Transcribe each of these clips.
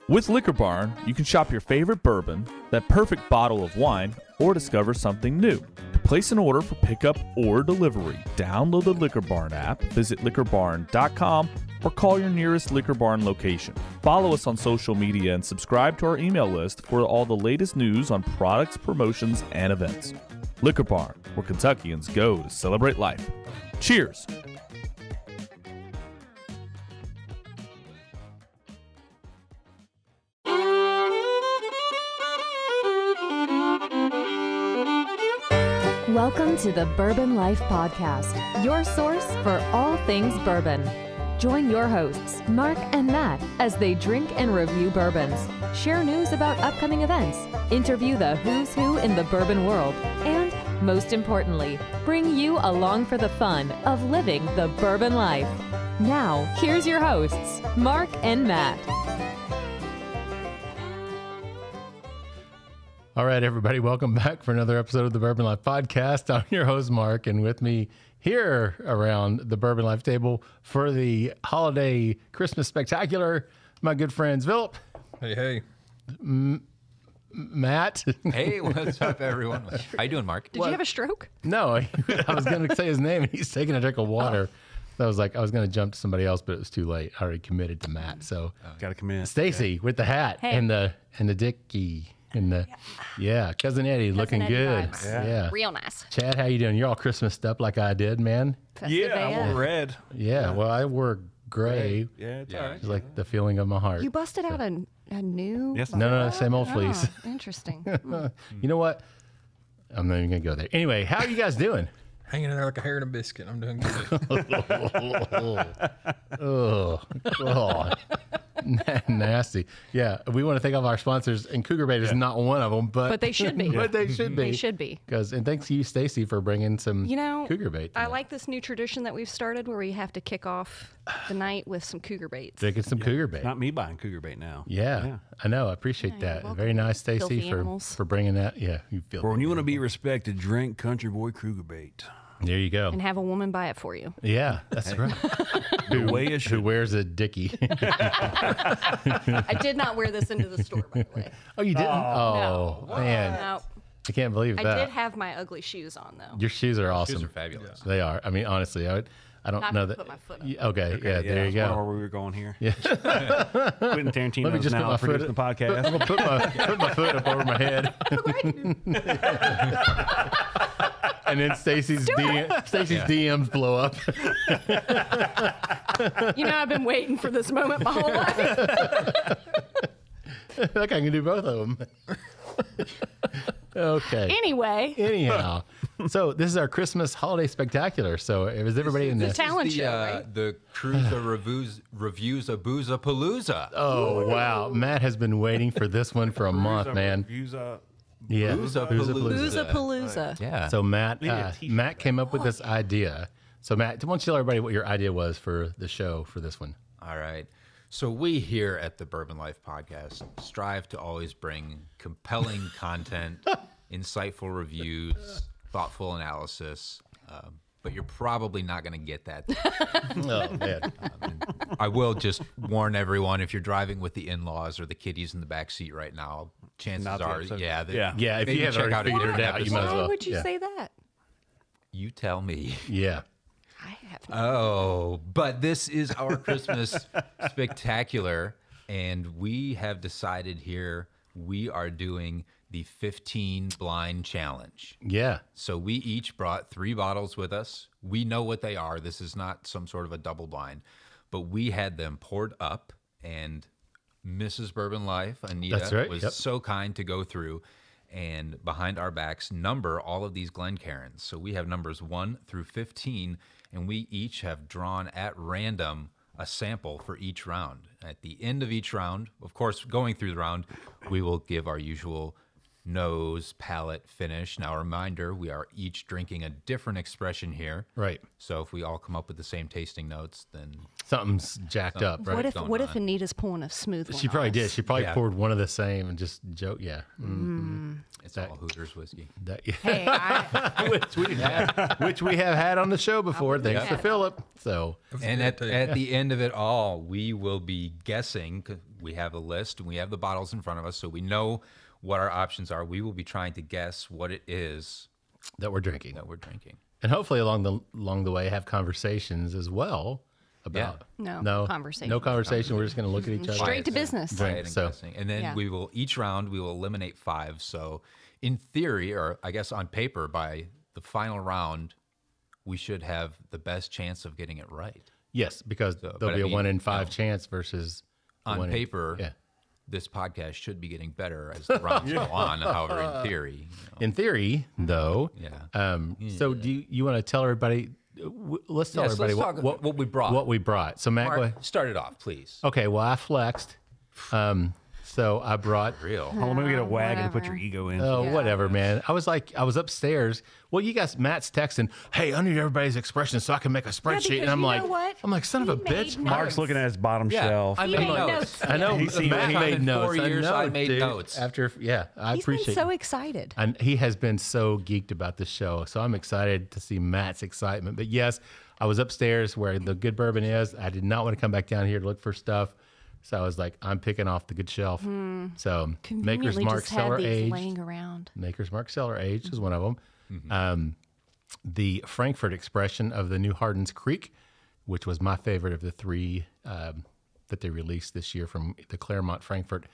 With Liquor Barn, you can shop your favorite bourbon, that perfect bottle of wine, or discover something new. To place an order for pickup or delivery, download the Liquor Barn app, visit liquorbarn.com, or call your nearest Liquor Barn location. Follow us on social media and subscribe to our email list for all the latest news on products, promotions, and events. Liquor Barn, where Kentuckians go to celebrate life. Cheers! Welcome to the Bourbon Life Podcast, your source for all things bourbon. Join your hosts, Mark and Matt, as they drink and review bourbons, share news about upcoming events, interview the who's who in the bourbon world, and, most importantly, bring you along for the fun of living the bourbon life. Now, here's your hosts, Mark and Matt. All right, everybody, welcome back for another episode of the Bourbon Life Podcast. I'm your host, Mark, and with me here around the Bourbon Life table for the holiday Christmas spectacular, my good friends, Philip. Hey. Matt. Hey, what's up, everyone? How you doing, Mark? Did you have a stroke? No, I was going to say his name, and he's taking a drink of water. I was like, I was going to jump to somebody else, but it was too late. I already committed to Matt. So, Got to commit. Stacy with the hat and the dicky. And cousin Eddie looking Eddie good. vibes. Yeah. Real nice. Chad, how you doing? You're all Christmased up like I did, man. Yeah, I wore red. Yeah, well, I wore gray. Yeah, it's all right. It's like the feeling of my heart. You busted out a new... Yes, No, same old fleece. Oh, interesting. You know what? I'm not even going to go there. Anyway, how are you guys doing? Hanging in there like a hair and a biscuit. I'm doing good. Oh, nasty. Yeah, we want to thank all of our sponsors, and Cougar Bait is not one of them, but But they should be. But they should be. They should be. And thanks to you, Stacy, for bringing some Cougar Bait. I like this new tradition that we've started where we have to kick off the night with some Cougar Baits. drinking some Cougar Bait. Not me buying Cougar Bait now. Yeah, I know. I appreciate that. welcome, Very nice, Stacy, filthy animals. for bringing that. Yeah, you feel. Or when you want to be respected, drink Country Boy Cougar Bait. There you go. And have a woman buy it for you. Yeah, that's right. Who wears a dickie? I did not wear this into the store, by the way. Oh, you didn't? Oh, man. No. I can't believe that. I did have my ugly shoes on, though. Your shoes are awesome. Shoes are fabulous. They are. I mean, honestly, I don't Not know gonna that. put my foot up. Okay, yeah, there you That's go. where we were going here. Yeah. Quentin Tarantino Let me just now put my producing foot. the podcast. I'm gonna put my foot up over my head, and then Stacy's DMs blow up. You know, I've been waiting for this moment my whole life. Like I can do both of them. Okay. Anyway, Anyhow, so this is our Christmas holiday spectacular. So it was everybody in the the talent show, right? The Crewza Reviewza Booza Palooza. Oh wow, Matt has been waiting for this one for a month, man. Booza Yeah, Booza Booza Palooza. Palooza. Yeah. So Matt, Need a t-shirt. Matt came up with this idea. So Matt, why don't you tell everybody what your idea was for the show for this one? All right. So we here at the Bourbon Life Podcast strive to always bring compelling content, insightful reviews, thoughtful analysis, but you're probably not going to get that. Oh man, I will just warn everyone, if you're driving with the in-laws or the kiddies in the back seat right now, chances Not the are, episode. yeah. yeah. If maybe you haven't check out already a figured it different out, you might as episode. well. Why would you yeah. say that? You tell me. Yeah. I have no Oh, but this is our Christmas spectacular, and we have decided here we are doing the 15 blind challenge. Yeah. So we each brought 3 bottles with us. We know what they are. This is not some sort of a double blind, but we had them poured up, and Mrs. Bourbon Life, Anita, That's right, was yep. so kind to go through and behind our backs number all of these Glencairns. So we have numbers 1 through 15, and we each have drawn at random a sample for each round. At the end of each round, of course, going through the round, we will give our usual nose, palate, finish. Now, a reminder, we are each drinking a different expression here. Right. So if we all come up with the same tasting notes, then Something's jacked up, right? What if Anita's pulling a smooth one? She probably on did. us? She probably Yeah. poured one of the same and just joke. Yeah. it's all Hooters whiskey. That, Hey, which we have had on the show before, thanks to Philip. So And at the end of it all, we will be guessing. 'Cause we have a list and we have the bottles in front of us, so we know what our options are. We will be trying to guess what it is that we're drinking, that we're drinking. and hopefully along the way have conversations as well about No conversation. No conversation. We're just going to look at each other. Straight to business. Right. So- Guessing. And then Yeah. we will each round we will eliminate 5. So in theory, or I guess on paper, by the final round, we should have the best chance of getting it right. Yes, because but there'll be I a mean, 1 in 5 no. chance versus On one in- paper, yeah. this podcast should be getting better as the rounds go on. However, in theory, In theory, though. Yeah. So do you want to tell everybody? Let's tell Yes, everybody let's talk what we brought. What we brought. So Matt, go ahead. Mark, start it off, please. Okay. Well, I flexed. So I brought. Real. Hold on, let me get a wagon to put whatever. your ego in. Oh, whatever, man. I was upstairs. Well, you guys, Matt's texting, hey, I need everybody's expressions so I can make a spreadsheet. because and I'm you like, know what? son of a He bitch. made Mark, Mark's looking at his bottom Yeah, shelf. I He made made notes. notes. I know. He's seen Matt it. made In 4 notes. years, I know, I made dude. notes. I He's appreciate been so it. excited. And he has been so geeked about the show. So I'm excited to see Matt's excitement. But yes, I was upstairs where the good bourbon is. I did not want to come back down here to look for stuff. So I was like, I'm picking off the good shelf. So Maker's Conveniently Mark just had Cellar these Aged. laying around. Maker's Mark Cellar Aged is one of them. The Frankfurt expression of the New Hardin's Creek, which was my favorite of the 3 that they released this year from the Claremont, Frankfurt,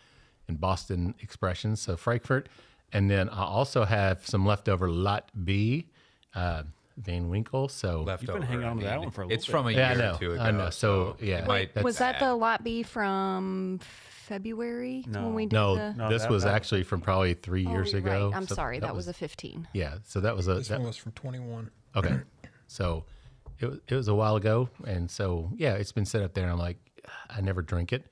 and Boston expressions. So Frankfurt. And then I also have some leftover Lot B, Van Winkle. So Leftover. You've been hanging on to that one for a little It's bit. from a Yeah, I year know, or 2 ago. I know. So, yeah. it might- That's Was that the Lot B from February when we did no, the? No, this that- was that- actually from probably 3 Oh, years you're ago. right. I'm So sorry. That was a 15. Yeah. So that was a This one was from 21. okay. So it was a while ago, and so yeah, it's been set up there. And I'm like, I never drink it,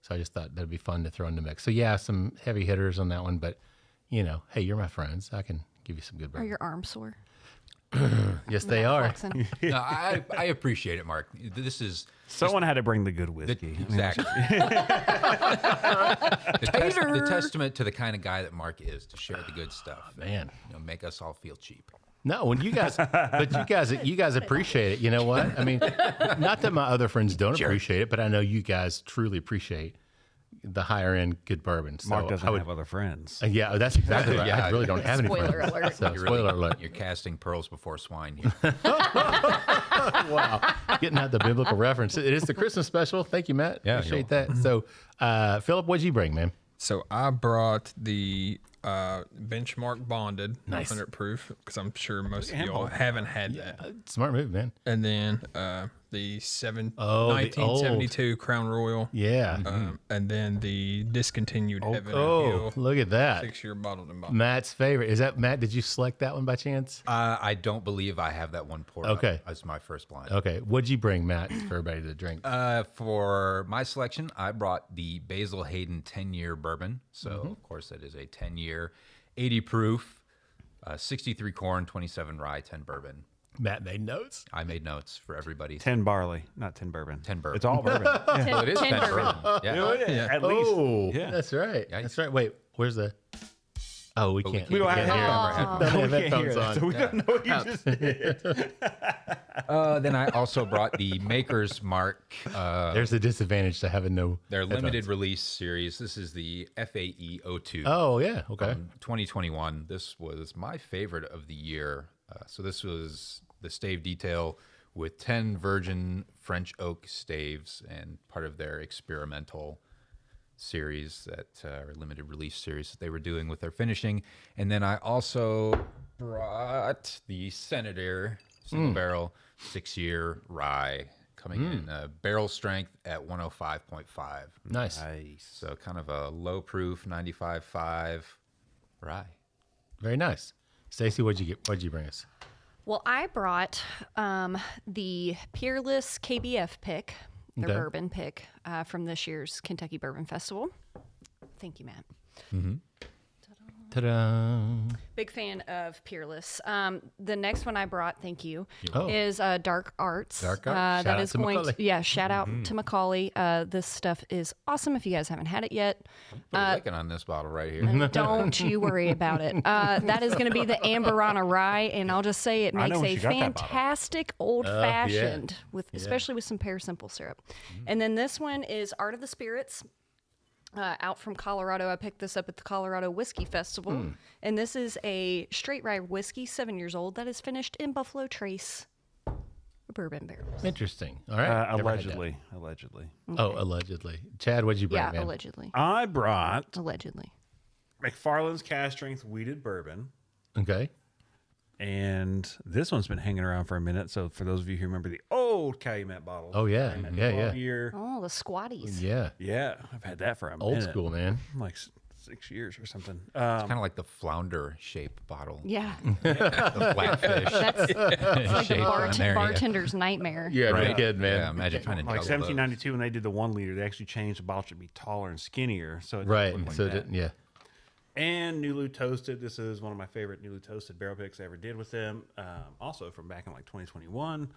so I just thought that'd be fun to throw in the mix. So yeah, some heavy hitters on that one, but hey, you're my friends. I can give you some good Are bourbon. your arms sore? Yes, they are. Flexing? No, I appreciate it, Mark. This is Someone had to bring the good whiskey. exactly the testament to the kind of guy that Mark is, to share the good stuff. Man. Make us all feel cheap. No, when you guys, but you guys appreciate it. You know what? I mean, not that my other friends don't appreciate it, but I know you guys truly appreciate the higher end good bourbon. So Mark doesn't I would, have other friends. yeah, that's exactly right. Yeah. I really don't have any Spoiler friends. alert. So, spoiler alert. You're casting pearls before swine here. Wow. Getting out the biblical reference. It is the Christmas special. Thank you, Matt. Yeah, Appreciate that. So, Philip, what'd you bring, man? So I brought the benchmark bonded, Nice. 100 proof, because I'm sure most of y'all haven't had that. Smart move, man. And then the Oh, the 1972 Crown Royal. Yeah. And then the discontinued Heaven and Oh, Hill look at that. 6-year bottled and bottled. Matt's favorite. Is that Matt? Did you select that one by chance? I don't believe I have that one poured up Okay. as my first blind. Okay. What'd you bring, Matt, for everybody to drink? For my selection, I brought the Basil Hayden 10-year bourbon. So, of course, that is a 10-year, 80 proof, 63 corn, 27 rye, 10 bourbon. Matt made notes. I made notes for everybody. 10 barley, not 10 bourbon. 10 bourbon. It's all bourbon. Yeah. Well, it is 10 bourbon. Yeah. At least. Oh, Yeah. that's right. Yikes. That's right. Wait, where's the? Oh, we can't. We don't have can't hear headphones. it. Don't We have can't hear headphones that, on. so we don't know what you just did. Then I also brought the Maker's Mark, There's a disadvantage to having no. their limited headphones. release series. This is the FAE 02. Oh yeah. Okay. 2021. This was my favorite of the year. So this was the stave detail with 10 virgin French oak staves and part of their experimental series or limited release series that they were doing with their finishing. And then I also brought the Senator single barrel 6-year rye coming in barrel strength at 105.5. Nice. So kind of a low proof 95.5 rye. Very nice. Stacy, what'd you get? What'd you bring us? Well, I brought the Peerless KBF pick, their Okay. bourbon pick from this year's Kentucky Bourbon Festival. Thank you, Matt. Ta-da. Big fan of Peerless. The next one I brought, thank you, Oh. is Dark Arts. Dark Arts. Shout That out is to going Macaulay. to, yeah, shout out to Macaulay. This stuff is awesome if you guys haven't had it yet. Put a licking on this bottle right here. Don't you worry about it. That is going to be the Amber on a Rye, and I'll just say it I know makes when a she got that bottle. fantastic old fashioned with especially with some pear simple syrup. And then this one is Art of the Spirits. Out from Colorado. I picked this up at the Colorado Whiskey Festival. And this is a straight rye whiskey, 7 years old, that is finished in Buffalo Trace bourbon barrels. Interesting. All right. Never had that. Allegedly. Oh, allegedly. Chad, what'd you bring, Yeah, man? allegedly. I brought Allegedly. McFarland's Cast Strength Wheated Bourbon. Okay. And this one's been hanging around for a minute. So for those of you who remember the old Calumet bottle. Oh, yeah. Calumet Yeah, 12 yeah. Year. Oh, the squatties. Yeah. Yeah, I've had that for a Old minute. school, man. Like 6 years or something. It's kind of like the flounder shaped bottle. Yeah. The flatfish Like shape on the there. Yeah. bartender's nightmare. Yeah, Right. no kid, man. Yeah, imagine trying to Like juggle those. 1792 when they did the 1 liter, they actually changed the bottle to be taller and skinnier. So it Right. didn't look like So, that. yeah. And Nulu Toasted. This is one of my favorite Nulu Toasted barrel picks I ever did with them. Also from back in like 2021.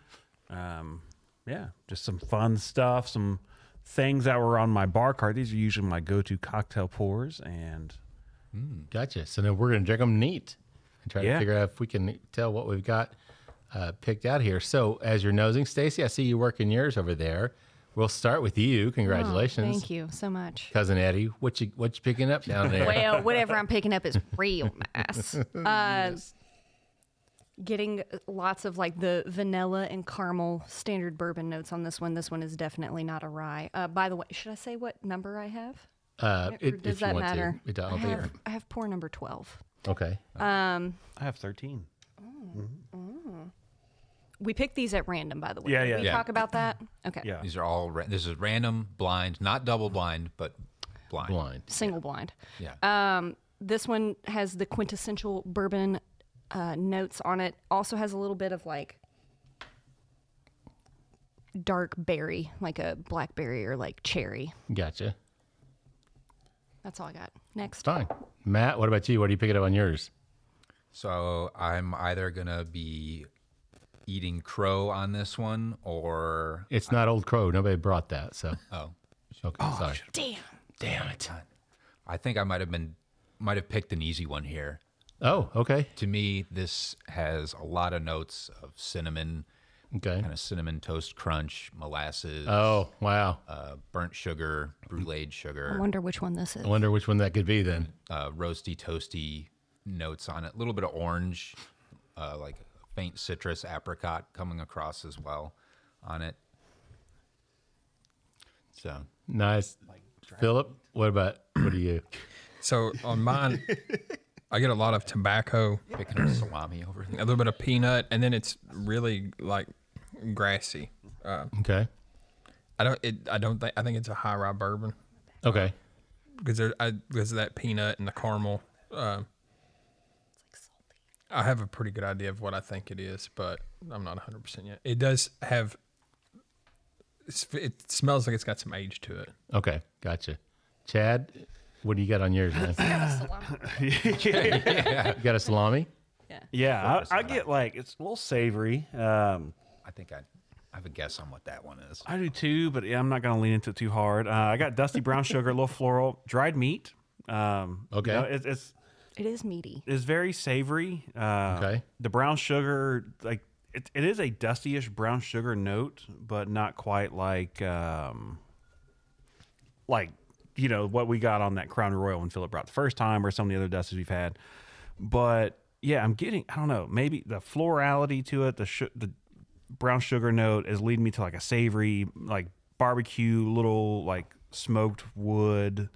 Yeah, just some fun stuff. Some things that were on my bar cart. These are usually my go-to cocktail pours. And Gotcha. So now we're going to drink them neat and try to Yeah. figure out if we can tell what we've got picked out here. So as you're nosing, Stacy, I see you working yours over there. We'll start with you. Congratulations. Thank you so much. Cousin Eddie. What you picking up down there? Well, whatever I'm picking up is real nice. Getting lots of like the vanilla and caramel standard bourbon notes on this one. This one is definitely not a rye. By the way, should I say what number I have? Or If does you that want matter? to. I I don't think have pour number 12. Okay. I have 13. We picked these at random, by the way. Yeah, Did yeah. we Yeah. talk about that? Okay. Yeah. These are all, this is random, blind, not double blind, but blind. Blind. Single blind. Yeah. This one has the quintessential bourbon notes on it. Also has a little bit of like dark berry, like a blackberry or like cherry. Gotcha. That's all I got. Next. Fine. Matt, what about you? What are you picking up on yours? So I'm either going to be eating crow on this one or, It's not Old Crow. Nobody brought that. So, oh, okay. Sorry. Damn. Damn it. I think I might have picked an easy one here. Oh, okay. To me, this has a lot of notes of cinnamon, Okay. kind of cinnamon toast crunch, molasses, Oh, wow. burnt sugar, bruleed I sugar, wonder which one this is. I wonder which one that could be then. roasty, toasty notes on it. A little bit of orange, like faint citrus, apricot coming across as well on it. So Nice. Philip, what are you? So on mine, I get a lot of tobacco, picking up salami over a there. little bit of peanut, and then it's really like grassy. Okay. I think it's a high rye bourbon Okay. because because of that peanut and the caramel. I have a pretty good idea of what I think it is, but I'm not 100% yet. It does have. It smells like it's got some age to it. Okay. Gotcha. Chad, what do you got on yours, man? You got a salami? Yeah, I get like, it's a little savory. I think I have a guess on what that one is. I do too, but yeah, I'm not going to lean into it too hard. I got dusty brown sugar, a little floral, dried meat. Okay. You know, it's It is meaty. very savory. Okay. The brown sugar, like it is a dustyish brown sugar note, but not quite like you know what we got on that Crown Royal when Philip brought the first time, or some of the other dusties we've had. But yeah, I'm getting, I don't know, maybe the florality to it, the brown sugar note is leading me to like a savory, like barbecue, little like smoked wood.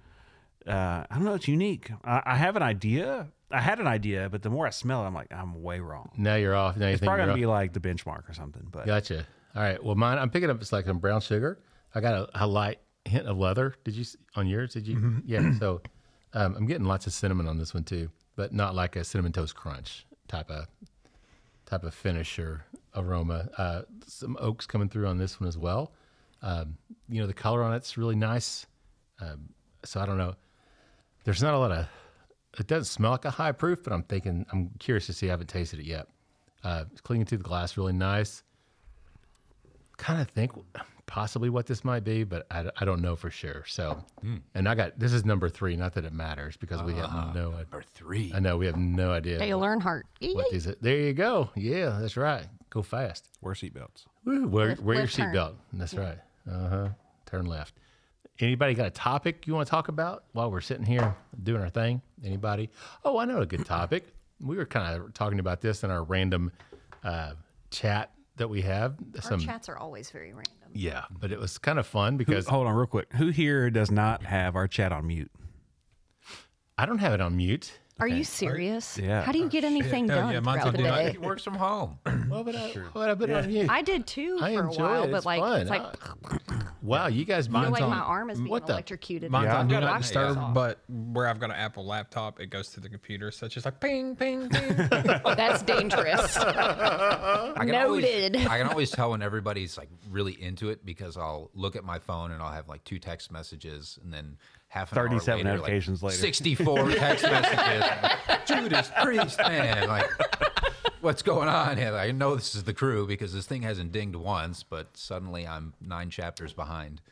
I don't know. It's unique. I have an idea. I had an idea, but the more I smell it, I'm like, I'm way wrong. Now you're off. Now you It's think probably you're gonna be off. like the benchmark or something. But Gotcha. All right. Well, mine, I'm picking up, it's like some brown sugar. I got a light hint of leather. Did you, on yours? Did you? Yeah. So I'm getting lots of cinnamon on this one too, but not like a cinnamon toast crunch type of finish or aroma. Some oaks coming through on this one as well. You know, the color on it's really nice. So I don't know. There's not a lot of It doesn't smell like a high proof, but I'm curious to see. I haven't tasted it yet. It's clinging to the glass, really nice. Kind of think possibly what this might be, but I don't know for sure. So, and this is number 3. Not that it matters because we have no idea. Number 3. I know we have no idea. Dale Earnhardt. What these? There you go. Yeah, that's right. Go fast. Wear seatbelts. Woo, wear your left turn. seatbelt. That's right. Turn left. Anybody got a topic you want to talk about while we're sitting here doing our thing? Anybody? Oh, I know a good topic. We were kind of talking about this in our random chat that we have. Our chats are always very random. Yeah, but it was kind of fun because Hold on real quick. Who here does not have our chat on mute? I don't have it on mute. Are you serious? Yeah. How do you get anything Hell done yeah, mine's throughout the on do not- day? He works from home. Well, but I put it on mute. I did too I for a enjoy while, it. but It's like fun. it's like Wow, you guys I feel mine's like on. my arm is being What the- electrocuted. Mine's by on the Do Not watch Disturb, off. but where I've got an Apple laptop, it goes to the computer. So it's just like ping, ping, ping. That's dangerous. I can Noted. I can always tell when everybody's like really into it because I'll look at my phone and I'll have like 2 text messages and then half an 37 hour later, notifications like, later. 64 text messages. Judas Priest, man. Like, what's going on here? I know this is the crew because this thing hasn't dinged once, but suddenly I'm 9 chapters behind.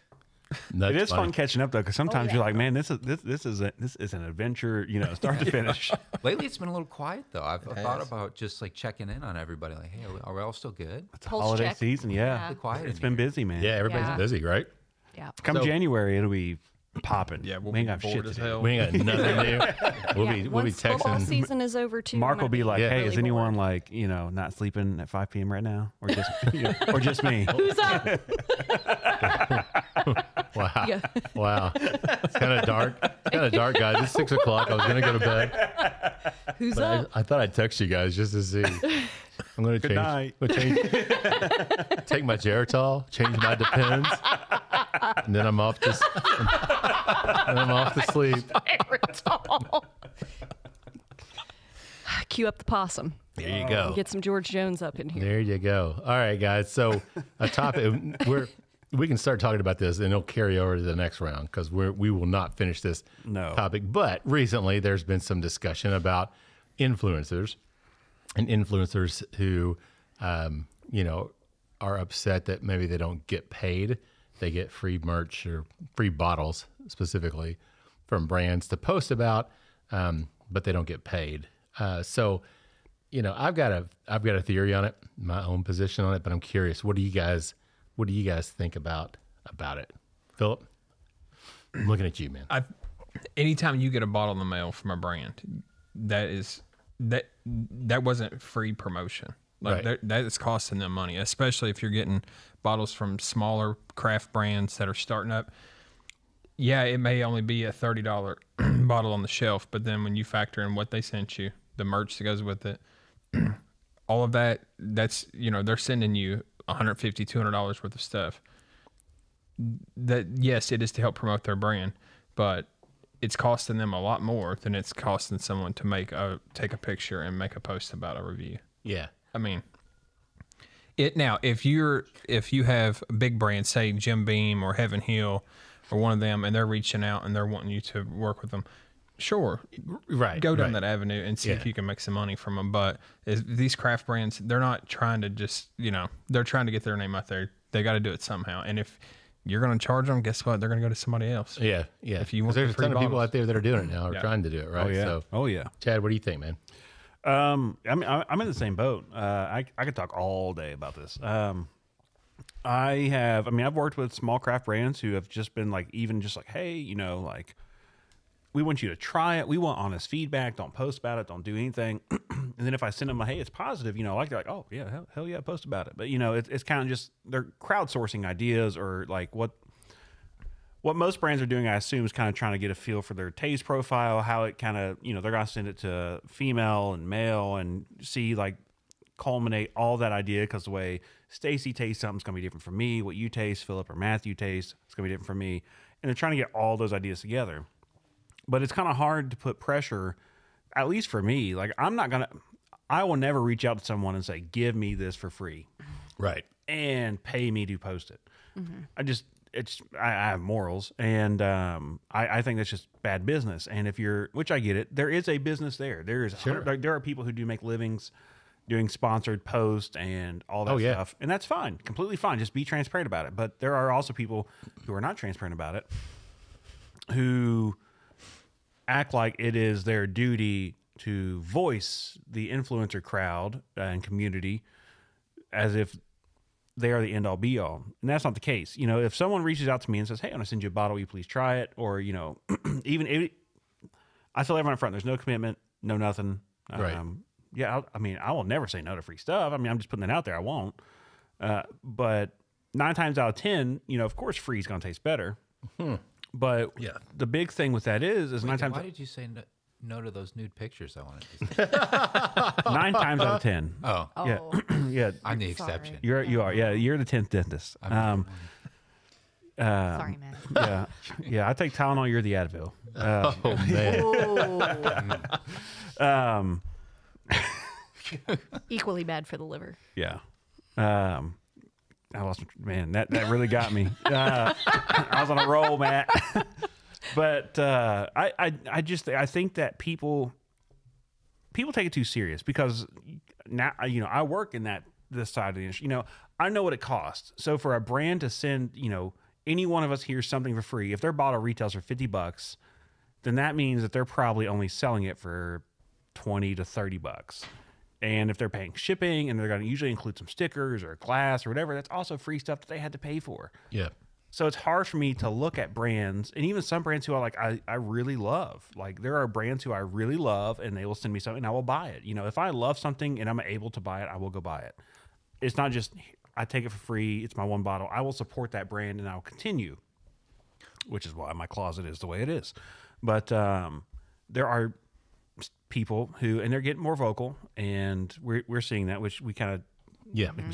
That's It is funny. fun catching up though, because sometimes you're like, man, this is an adventure, start to finish. Lately, it's been a little quiet though. I've thought about just like checking in on everybody. Like, hey, are we all still good? Pulse Holiday check. season, yeah. Really quiet It's in been here. busy, man. Yeah, everybody's Yeah. busy, right? Yeah. Come So- January, it'll be popping. Yeah, we'll we ain't be got bored shit as to do. hell. We ain't got nothing new. We'll Yeah, be once football texting. season is over too. Mark we will might be like, Yeah. "Hey, really is anyone bored. like not sleeping at 5 p.m. right now, or just or just me?" Who's up? Wow. Yeah. Wow. It's kind of dark, guys. It's 6 o'clock. I was going to go to bed. Who's But up? I thought I'd text you guys just to see. I'm going to change. night. Take my Geritol, change my Depends, and then I'm off to sleep. Cue up the possum. There you go. Get some George Jones up in here. There you go. All right, guys. So a topic we can start talking about this, and it'll carry over to the next round because we will not finish this topic. But recently, there's been some discussion about influencers and influencers who, are upset that maybe they don't get paid. They get free merch or free bottles specifically from brands to post about, but they don't get paid. So, I've got a theory on it, my own position on it, but I'm curious. What do you guys think about it? Philip, I'm looking at you, man. Anytime you get a bottle in the mail from a brand, that wasn't free promotion. Like Right. that is costing them money, especially if you're getting bottles from smaller craft brands that are starting up. Yeah, it may only be a $30 bottle on the shelf, but then when you factor in what they sent you, the merch that goes with it, all of that's they're sending you $150, $200 worth of stuff. That, yes, it is to help promote their brand, but it's costing them a lot more than it's costing someone to take a picture and make a post about a review. Yeah. I mean, if you have a big brands, say Jim Beam or Heaven Hill or one of them, and they're reaching out and they're wanting you to work with them, sure, Right. go down right. that avenue and see Yeah. if you can make some money from them. But these craft brands, they're not trying to just, they're trying to get their name out there. They got to do it somehow. And if you're going to charge them, guess what? They're going to go to somebody else. Yeah. Yeah. If you 'Cause want there's the a free ton of people bottles. out there that are doing it now or Yeah. trying to do it, right? Oh yeah. So, Oh yeah. Chad, what do you think, man? I mean, I'm in the same boat. I could talk all day about this. I've worked with small craft brands who have just been like, hey, like, we want you to try it. We want honest feedback. Don't post about it. Don't do anything. And then if I send them like, hey, it's positive, like, they're like, oh yeah, hell yeah, post about it. But it's kind of just, they're crowdsourcing ideas or like what most brands are doing, I assume, is kind of trying to get a feel for their taste profile, how it kind of, they're going to send it to female and male and see, like, culminate all that idea because the way Stacy tastes something's going to be different from me. What you taste, Philip or Matthew taste, it's going to be different from me. And they're trying to get all those ideas together. But it's kind of hard to put pressure, at least for me. Like, I will never reach out to someone and say, give me this for free. Right. And pay me to post it. I have morals, and I think that's just bad business. And if you're, which I get it, there is a business there. There is there are people who do make livings doing sponsored posts and all that stuff, and that's fine, completely fine. Just be transparent about it. But there are also people who are not transparent about it, who act like it is their duty to voice the influencer crowd and community as if they are the end all be all. And that's not the case. You know, if someone reaches out to me and says, hey, I'm going to send you a bottle, will you please try it? Or, you know, I tell everyone up front, there's no commitment, no nothing. Right. Yeah, I will never say no to free stuff. I mean, I'm just putting that out there. I won't. But 9 times out of 10, you know, of course, free is going to taste better. But the big thing with that is 9 times. Why did you say no to those nude pictures I wanted to see? 9 times out of 10. Oh. Yeah. Yeah. I'm the exception. You are. Yeah. You're the 10th dentist. Sorry, man. Yeah. I take Tylenol. You're the Advil. Man. Equally bad for the liver. Yeah. I lost, man, that really got me. I was on a roll, Matt. But I think that people take it too serious, because now, you know, I work in this side of the industry. You know, I know what it costs. So for a brand to send, you know, any one of us here something for free, if their bottle retails for $50, then that means that they're probably only selling it for $20 to $30. And if they're paying shipping, and they're going to usually include some stickers or glass or whatever, that's also free stuff that they had to pay for. Yeah. So it's hard for me to look at brands, and even some brands who I really love. Like, there are brands who I really love, and they will send me something and I will buy it. You know, if I love something and I'm able to buy it, I will go buy it. It's not just I take it for free, it's my one bottle. I will support that brand and I'll continue, which is why my closet is the way it is. But there are people who, and they're getting more vocal, and we're seeing that, which we kind of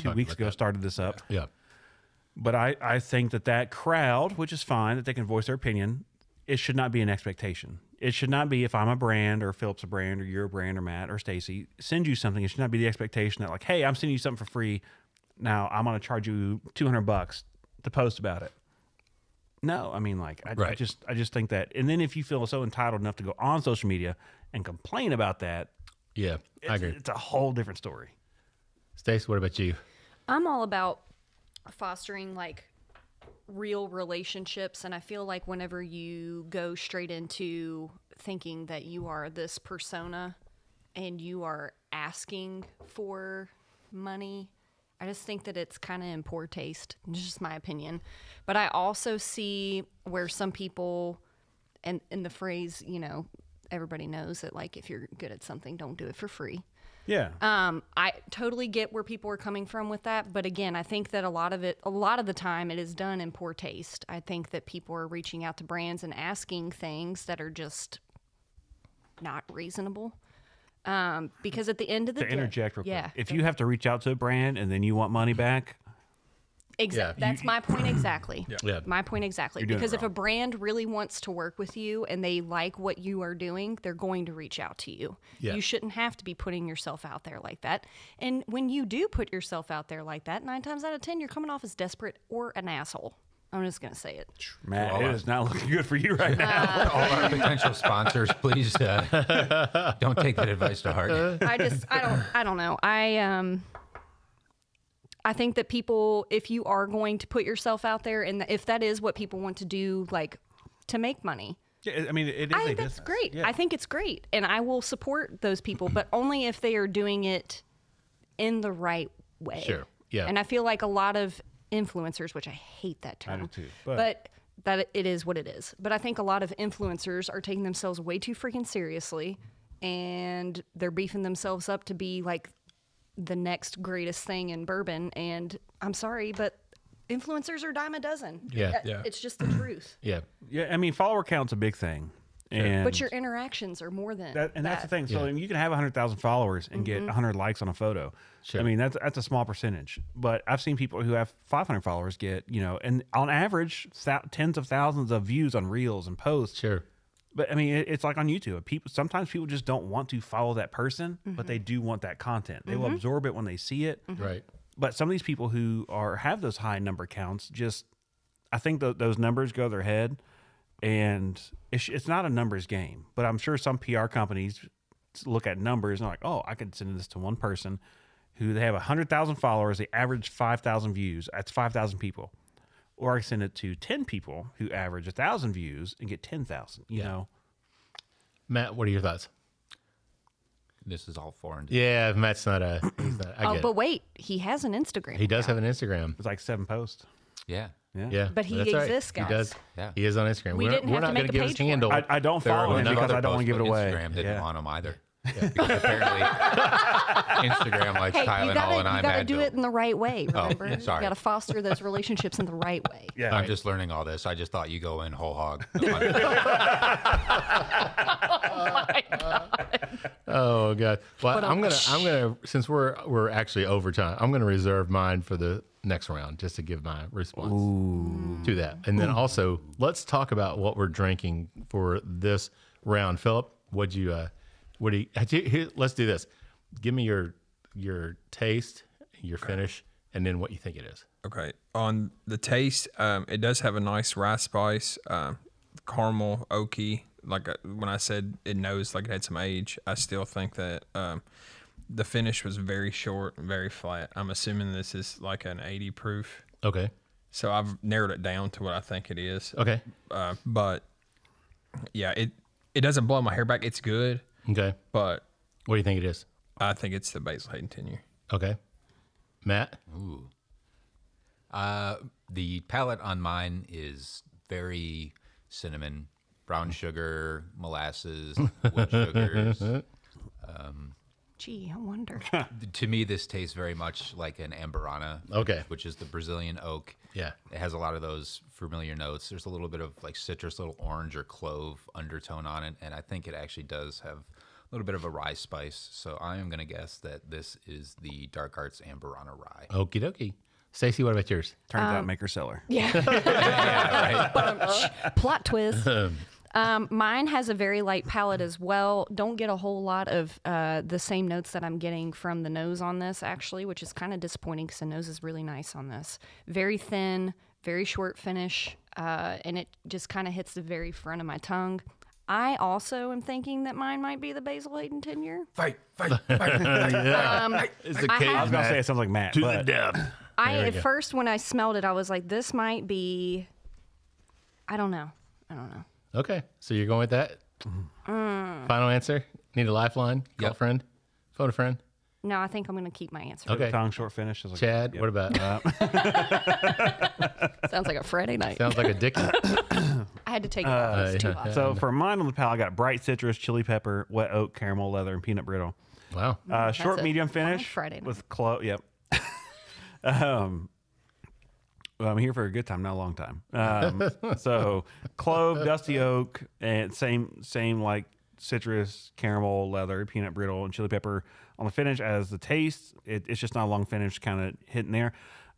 2 weeks ago started this up. Yeah. But I think that crowd, which is fine, that they can voice their opinion, it should not be an expectation. It should not be, if I'm a brand, or Philip's a brand, or you're a brand, or Matt or Stacy send you something, it should not be the expectation that, like, hey, I'm sending you something for free, now I'm going to charge you $200 to post about it. No, I mean, like, I just think that, and then if you feel so entitled enough to go on social media and complain about that, I agree. It's a whole different story. Stace, what about you? I'm all about fostering like real relationships, and I feel like whenever you go straight into thinking that you are this persona and you are asking for money, I just think that it's kind of in poor taste. It's just my opinion. But I also see where some people, and in the phrase, you know, everybody knows that, like, if you're good at something, don't do it for free. Yeah. I totally get where people are coming from with that. But again, I think that a lot of the time it is done in poor taste. I think that people are reaching out to brands and asking things that are just not reasonable. Because at the end of the day, to interject real quick, if you have to reach out to a brand and then you want money back, that's my point exactly. Yeah. My point exactly. Because if a brand really wants to work with you and they like what you are doing, they're going to reach out to you. Yeah. You shouldn't have to be putting yourself out there like that. And when you do put yourself out there like that, 9 times out of 10, you're coming off as desperate or an asshole. I'm just going to say it. Matt, it is not looking good for you right now. All our potential sponsors, please don't take that advice to heart. I don't know. I think that people, if you are going to put yourself out there, and if that is what people want to do, like, to make money. Yeah, I mean, it is I think that's business. great. Yeah. I think it's great. And I will support those people, but only if they are doing it in the right way. Sure. Yeah. And I feel like a lot of influencers, which I hate that term. I do too, but But that it is what it is. But I think a lot of influencers are taking themselves way too freaking seriously, and they're beefing themselves up to be like the next greatest thing in bourbon. And I'm sorry, but influencers are a dime a dozen. Yeah. It's just the truth. Yeah. Yeah, I mean, follower count's a big thing. And But your interactions are more than that, and that's the thing. So Yeah. you can have 100,000 followers and get 100 likes on a photo. Sure. I mean, that's a small percentage. But I've seen people who have 500 followers get, you know, and on average, tens of thousands of views on reels and posts. Sure. But I mean, it's like on YouTube. Sometimes people just don't want to follow that person, but they do want that content. They will absorb it when they see it. Right. But some of these people who have those high number counts, just I think those numbers go to their head, and it's not a numbers game. But I'm sure some PR companies look at numbers and are like, oh, I could send this to one person who they have 100,000 followers. They average 5,000 views. That's 5,000 people. Or I send it to 10 people who average 1,000 views and get 10,000. You know, Matt, what are your thoughts? This is all foreign. Yeah, Matt's not a. He's not, I get but it. wait, he has an Instagram. He does account. have an Instagram. it's like 7 posts. Yeah. Yeah, But he that's right. exists, guys. He does. Yeah. He is on Instagram. We didn't we're have to not make going a give his page for handle. I don't There are follow him no because other I don't want to give it away. Instagram didn't Yeah. want him either. Because apparently Instagram likes Hey, you Tylenol gotta, and I'm you gotta do Advil. it in the right way, remember? You sorry. gotta foster those relationships in the right way. Yeah. I'm just learning all this. I just thought you go in whole hog. Oh god. Well, I'm gonna since we're actually over time, I'm gonna reserve mine for the next round just to give my response to that. And then also let's talk about what we're drinking for this round. Philip, let's do this. Give me your taste, your finish, and then what you think it is. Okay. On the taste, it does have a nice rye spice, caramel, oaky. Like when I said it knows like it had some age, I still think that the finish was very short and very flat. I'm assuming this is like an 80 proof. Okay. So I've narrowed it down to what I think it is. Okay. But yeah, it doesn't blow my hair back. It's good, Okay. but What do you think it is? I think it's the Basil Hayden tenure. Okay. Matt? The palate on mine is very cinnamon, brown sugar, molasses, wood sugars. Gee, I wonder. To me, this tastes very much like an Amburana. Okay. Which is the Brazilian oak. Yeah. It has a lot of those familiar notes. There's a little bit of like citrus, little orange or clove undertone on it. And I think it actually does have a little bit of a rye spice. So I am going to guess that this is the Dark Arts Amburana rye. Okie dokie. Stacey, what about yours? Turns out maker seller. Plot twist. Mine has a very light palate as well. Don't get a whole lot of the same notes that I'm getting from the nose on this, actually, which is kind of disappointing because the nose is really nice on this. Very thin, very short finish, and it just kind of hits the very front of my tongue. I also am thinking that mine might be the Basil Hayden tenure. Fight. It's a I cage have- I was going to say it sounds like Matt. to but the depth. At first, when I smelled it, I was like, this might be, I don't know. Okay. So you're going with that? Final answer? Need a lifeline? Call a friend? Phone a friend? No, I think I'm going to keep my answer. Okay. tongue short finish. I was like, Chad, yep. what about? Sounds like a Friday night. Sounds like a dick. I had to take it off. It's too hot. So for mine on the palate, I got bright citrus, chili pepper, wet oak, caramel, leather, and peanut brittle. Wow. Short a medium fine finish Friday night. with clove. Yep. Well, I'm here for a good time, not a long time. So clove, dusty oak, and same like citrus, caramel, leather, peanut brittle, and chili pepper on the finish as the taste. It's just not a long finish, kind of hitting there.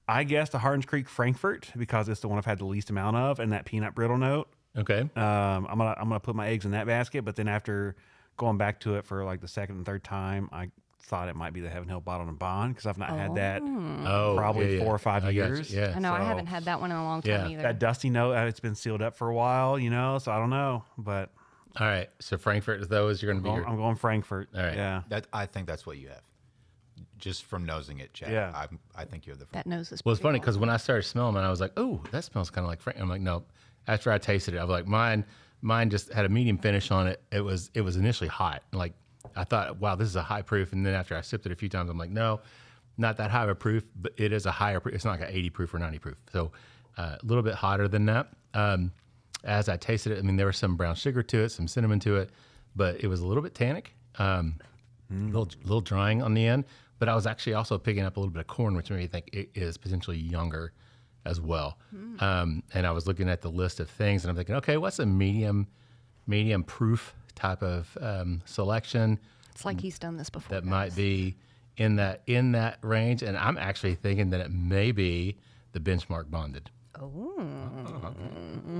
I guess the Hardins Creek Frankfurt because it's the one I've had the least amount of, and that peanut brittle note. Okay. I'm gonna put my eggs in that basket, but then after going back to it for like the second and third time, I thought it might be the Heaven Hill Bottled and Bond because I've not had that probably 4 or 5 I got years. you. Yeah. I know, I So- haven't had that one in a long time Yeah. either. That dusty note, it's been sealed up for a while, so I don't know, but All right. So Frankfurt, those are going to be your. I'm going Frankfurt. All right. Yeah. I think that's what you have. Just from nosing it, Chad. Yeah. I think you have the That nose is Well, it's pretty funny because when I started smelling it, I was like, "Oh, that smells kind of like Frank." I'm like, "No." After I tasted it, I was like, "Mine just had a medium finish on it. It was initially hot. Like I thought, wow, this is a high proof." And then after I sipped it a few times, I'm like, "No, not that high of a proof, but it is a higher proof. It's not like an 80 proof or 90 proof. So a little bit hotter than that." As I tasted it, I mean, there was some brown sugar to it, some cinnamon to it, but it was a little bit tannic, little drying on the end. But I was actually also picking up a little bit of corn, which made me think it is potentially younger as well. And I was looking at the list of things, and I'm thinking, okay, what's a medium proof type of selection It's like he's done this before. that might be in that range? And I'm actually thinking that it may be the Benchmark Bonded.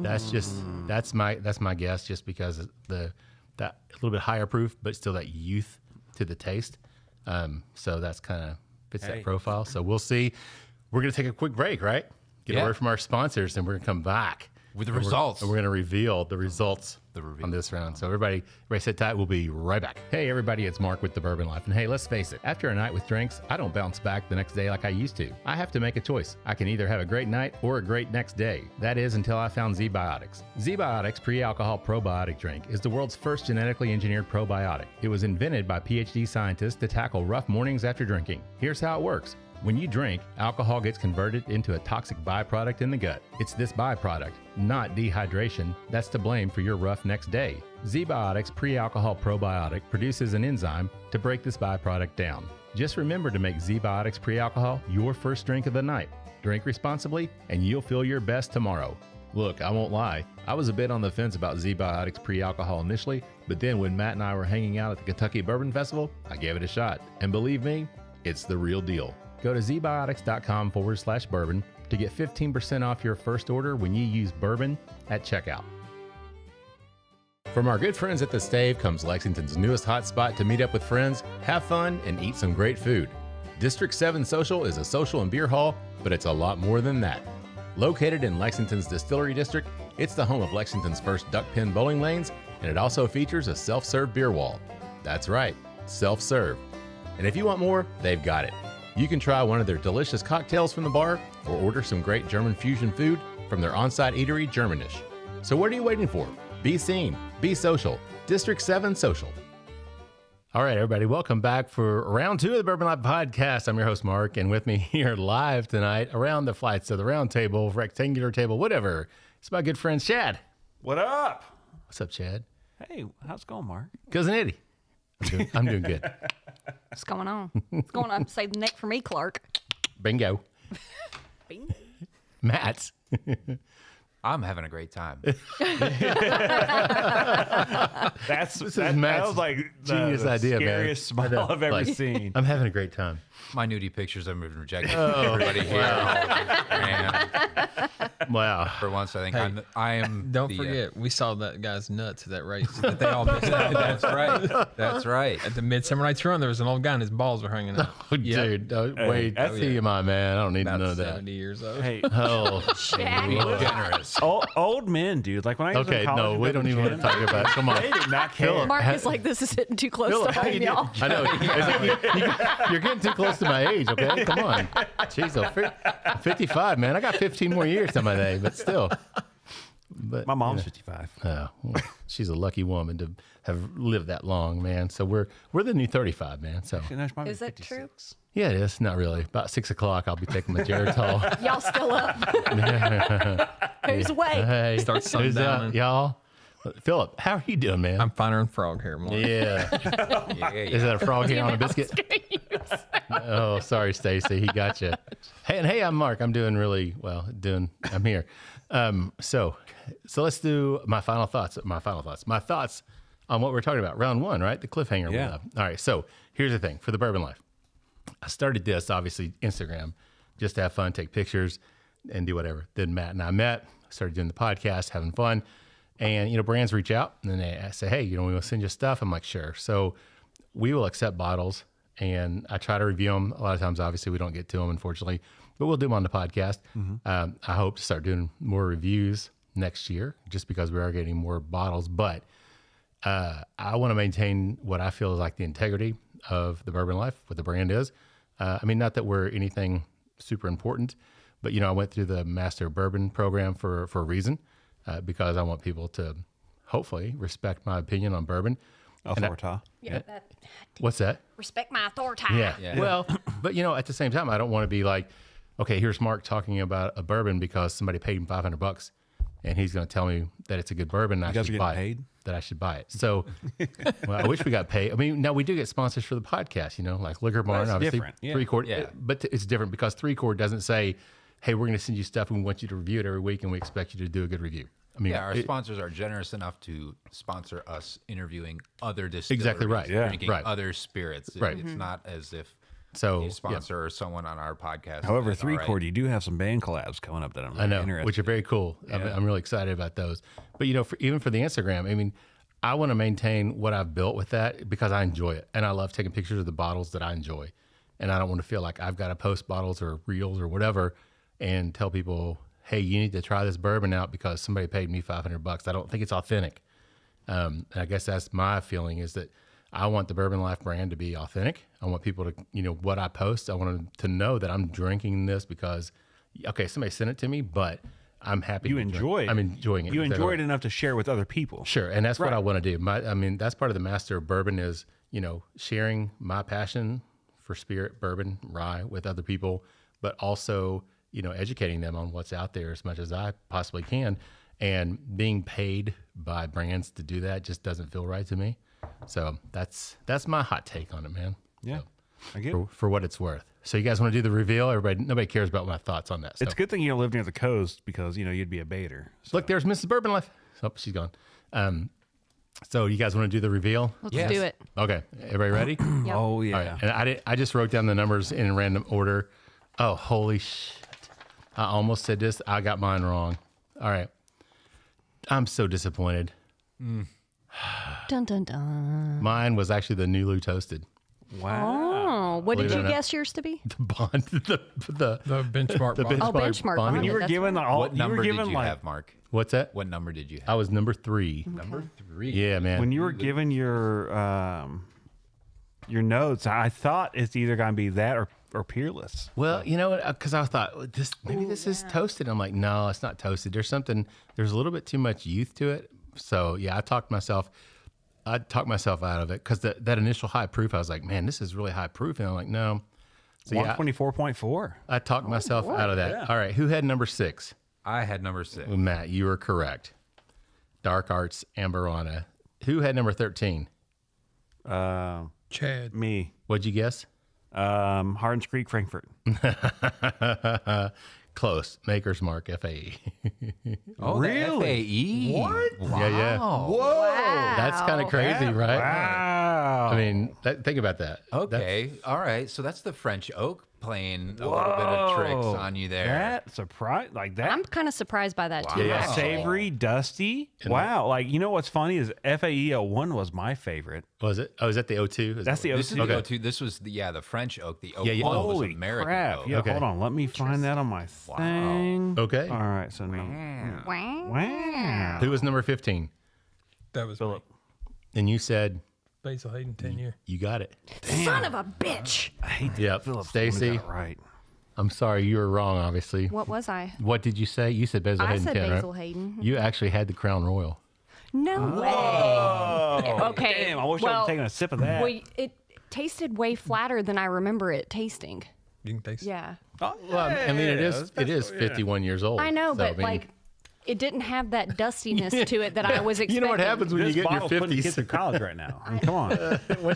That's my guess, just because of that a little bit higher proof, but still that youth to the taste. So that's kind of fits that profile. So we'll see. We're gonna take a quick break, right? get a word from our sponsors, and we're going to come back with the results. And we're going to reveal the results on this round. So everybody sit tight. We'll be right back. Hey, everybody, it's Mark with the Bourbon Life. And hey, let's face it, after a night with drinks, I don't bounce back the next day like I used to. I have to make a choice. I can either have a great night or a great next day. That is until I found Z-Biotics. Z-Biotics pre-alcohol probiotic drink is the world's first genetically engineered probiotic. It was invented by PhD scientists to tackle rough mornings after drinking. Here's how it works. When you drink, alcohol gets converted into a toxic byproduct in the gut. It's this byproduct, not dehydration, that's to blame for your rough next day. Z-Biotics pre-alcohol probiotic produces an enzyme to break this byproduct down. Just remember to make Z-Biotics pre-alcohol your first drink of the night. Drink responsibly, and you'll feel your best tomorrow. Look, I won't lie, I was a bit on the fence about Z-Biotics pre-alcohol initially, but then when Matt and I were hanging out at the Kentucky Bourbon Festival, I gave it a shot. And believe me, it's the real deal. Go to zbiotics.com/bourbon to get 15% off your first order when you use bourbon at checkout. From our good friends at the Stave comes Lexington's newest hot spot to meet up with friends, have fun, and eat some great food. District 7 Social is a social and beer hall, but it's a lot more than that. Located in Lexington's Distillery District, it's the home of Lexington's first duck pin bowling lanes, and it also features a self-serve beer wall. That's right, self-serve. And if you want more, they've got it. You can try one of their delicious cocktails from the bar or order some great German fusion food from their on-site eatery, Germanish. So what are you waiting for? Be seen, be social. District 7 Social. All right, everybody, welcome back for round 2 of the Bourbon Life Podcast. I'm your host, Mark, and with me here live tonight around the flights of the round table, rectangular table, whatever, it's my good friend, Chad. What up? What's up, Chad? Hey, how's it going, Mark? Cousin Eddie. I'm doing good. What's going on? What's going on? Save the neck for me, Clark. Bingo. Bingo. Matt. I'm having a great time. That was like genius the idea, man. scariest smile I've ever seen. I'm having a great time. My nudie pictures have been rejected. Everybody here. And Wow. for once, I think I am. Don't forget, we saw that guy's nuts at that race that they all missed out. That's right. That's right. At the Midsummer Night's Run, there was an old guy and his balls were hanging out. Oh, dude. Wait, that's TMI, man. I don't need to know About that. 70 years old. Hey, Oh, Generous. old men, dude. Like when I was okay. in college, No, I'd we go to don't the even want to gym. talk about it. Come on. They did not care. Mark is like, this is hitting too close Philip, to how you home, doing? y'all. I know. It's like you're getting too close to my age, okay? Come on. Jeez, I'm 55, man. I got 15 more years to my day, but still. But My mom's 55. well, she's a lucky woman to have lived that long, man. So we're the new 35, man. So Is that true? yeah, it is. Not really. About 6 o'clock, I'll be taking my Geritol. Y'all still up? Who's awake? Hey, Start who's sundowning. up, y'all? Philip, how are you doing, man? I'm finer than frog hair, Mark. Yeah. Is that a frog here on a biscuit? Oh, sorry, Stacy. He got you. Hey, I'm Mark. I'm doing really well. I'm here. So let's do my final thoughts. My thoughts on what we're talking about. Round 1, right? The cliffhanger. Yeah. All right. So here's the thing for the Bourbon Life. I started this, obviously, Instagram, just to have fun, take pictures, and do whatever. Then Matt and I met, started doing the podcast, having fun. And, brands reach out and then they say, hey, we want to send you stuff. I'm like, sure. So we will accept bottles and I try to review them. A lot of times, obviously, we don't get to them, unfortunately, but we'll do them on the podcast. I hope to start doing more reviews next year just because we are getting more bottles. But I want to maintain what I feel is like the integrity of the Bourbon Life, what the brand is. Not that we're anything super important, but, I went through the Master Bourbon program for a reason. Because I want people to hopefully respect my opinion on bourbon. Authority. Yeah. What's that? Respect my authority. Yeah. Well, but at the same time, I don't want to be like, okay, here's Mark talking about a bourbon because somebody paid him $500 and he's going to tell me that it's a good bourbon. And You I guys should are buy getting it. paid? That I should buy it. So, well, I wish we got paid. Now we do get sponsors for the podcast, like Liquor Barn, That's obviously. different. Yeah. 3 Chord. Yeah. But it's different because 3 Chord doesn't say, hey, we're going to send you stuff and we want you to review it every week and we expect you to do a good review. Our sponsors are generous enough to sponsor us interviewing other distilleries. Exactly right. Yeah. Drinking Right. other spirits. Right. It's not as if So, you sponsor someone on our podcast. However, and, 3 all right, Chord, you do have some band collabs coming up that I'm I know, interested which are very cool. I'm really excited about those. But, even for the Instagram, I want to maintain what I've built with that because I enjoy it. And I love taking pictures of the bottles that I enjoy. And I don't want to feel like I've got to post bottles or reels or whatever and tell people, hey, you need to try this bourbon out because somebody paid me $500. I don't think it's authentic. And I guess that's my feeling, is that I want the Bourbon Life brand to be authentic. I want people to, what I post, I want them to know that I'm drinking this because, okay, somebody sent it to me, but I'm happy. You enjoy it. I'm enjoying it. You enjoy it enough to share with other people. Sure. And that's what I want to do. That's part of the master of bourbon is, sharing my passion for spirit, bourbon, rye with other people, but also, educating them on what's out there as much as I possibly can. And being paid by brands to do that just doesn't feel right to me. So that's my hot take on it, man. Yeah, I get for what it's worth. So you guys want to do the reveal? Nobody cares about my thoughts on that. So. It's a good thing you don't live near the coast because you'd be a baiter. So. Look, there's Mrs. Bourbon Life. Oh, she's gone. So you guys want to do the reveal? Let's do it. Okay, everybody ready? Yep. Oh yeah. All right. And I just wrote down the numbers in random order. Oh, holy shit! I almost said this. I got mine wrong. All right. I'm so disappointed. Dun dun dun. Mine was actually the Nulu Toasted. Wow. Oh, what did Believe it you or not. guess yours to be? The Bond, the benchmark. the bottle. Benchmark Bond. Bond. You were That's given right. all. What number you were did given you like have, Mark? What's that? What number did you have? I was number 3. Number 3. Yeah, man. when you were given your notes. I thought it's either gonna be that or Peerless. Well, you know what? Because I thought maybe this is toasted. I'm like, no, it's not toasted. There's a little bit too much youth to it. So yeah, I talked myself out of it because that initial high proof, I was like, man, this is really high proof, and I'm like, no. So yeah, 124.4. I talked myself out of that. yeah. All right, who had number 6? I had number 6. Well, Matt, you were correct. Dark Arts Amberana. Who had number 13? Chad. Me. What'd you guess? Hardens Creek, Frankfurt. Close. Maker's Mark, FAE. Oh, Really? The FAE? What? Wow. Yeah. Wow. That's kind of crazy, right? Wow. I mean, think about that. Okay. All right. So that's the French oak playing a little bit of tricks on you there. That surprise like that. I'm kind of surprised by that too. Yeah. Savory, dusty. Wow. Like, what's funny is FAE 01 was my favorite. Was it? Oh, is that the O2? That's the This is 02. the O2. This was the French oak. The oak Yeah, yeah. one was Holy American crap. oak. Yeah, Okay. hold on. Let me find that on my thing. Okay. All right. So no. Wow. Who was number 15? That was Philip. And you said Basil Hayden, 10 year. you got it. Son of a bitch. I hate that. Yep. Philip Stacy, got it right. I'm sorry, you were wrong, obviously. What was I? What did you say? You said Basil I Hayden said 10, Basil right? Hayden. You actually had the Crown Royal. No way. Oh, Okay. Damn, I wish I would have taken a sip of that. Well, it tasted way flatter than I remember it tasting. You can taste it. Yeah. Oh, Well, I mean, it is yeah. 51 years old. I know, so, but I mean, it didn't have that dustiness to it that I was expecting. you know what happens when This you get in your bottle's putting 50s? kids through college right now. I mean, come on.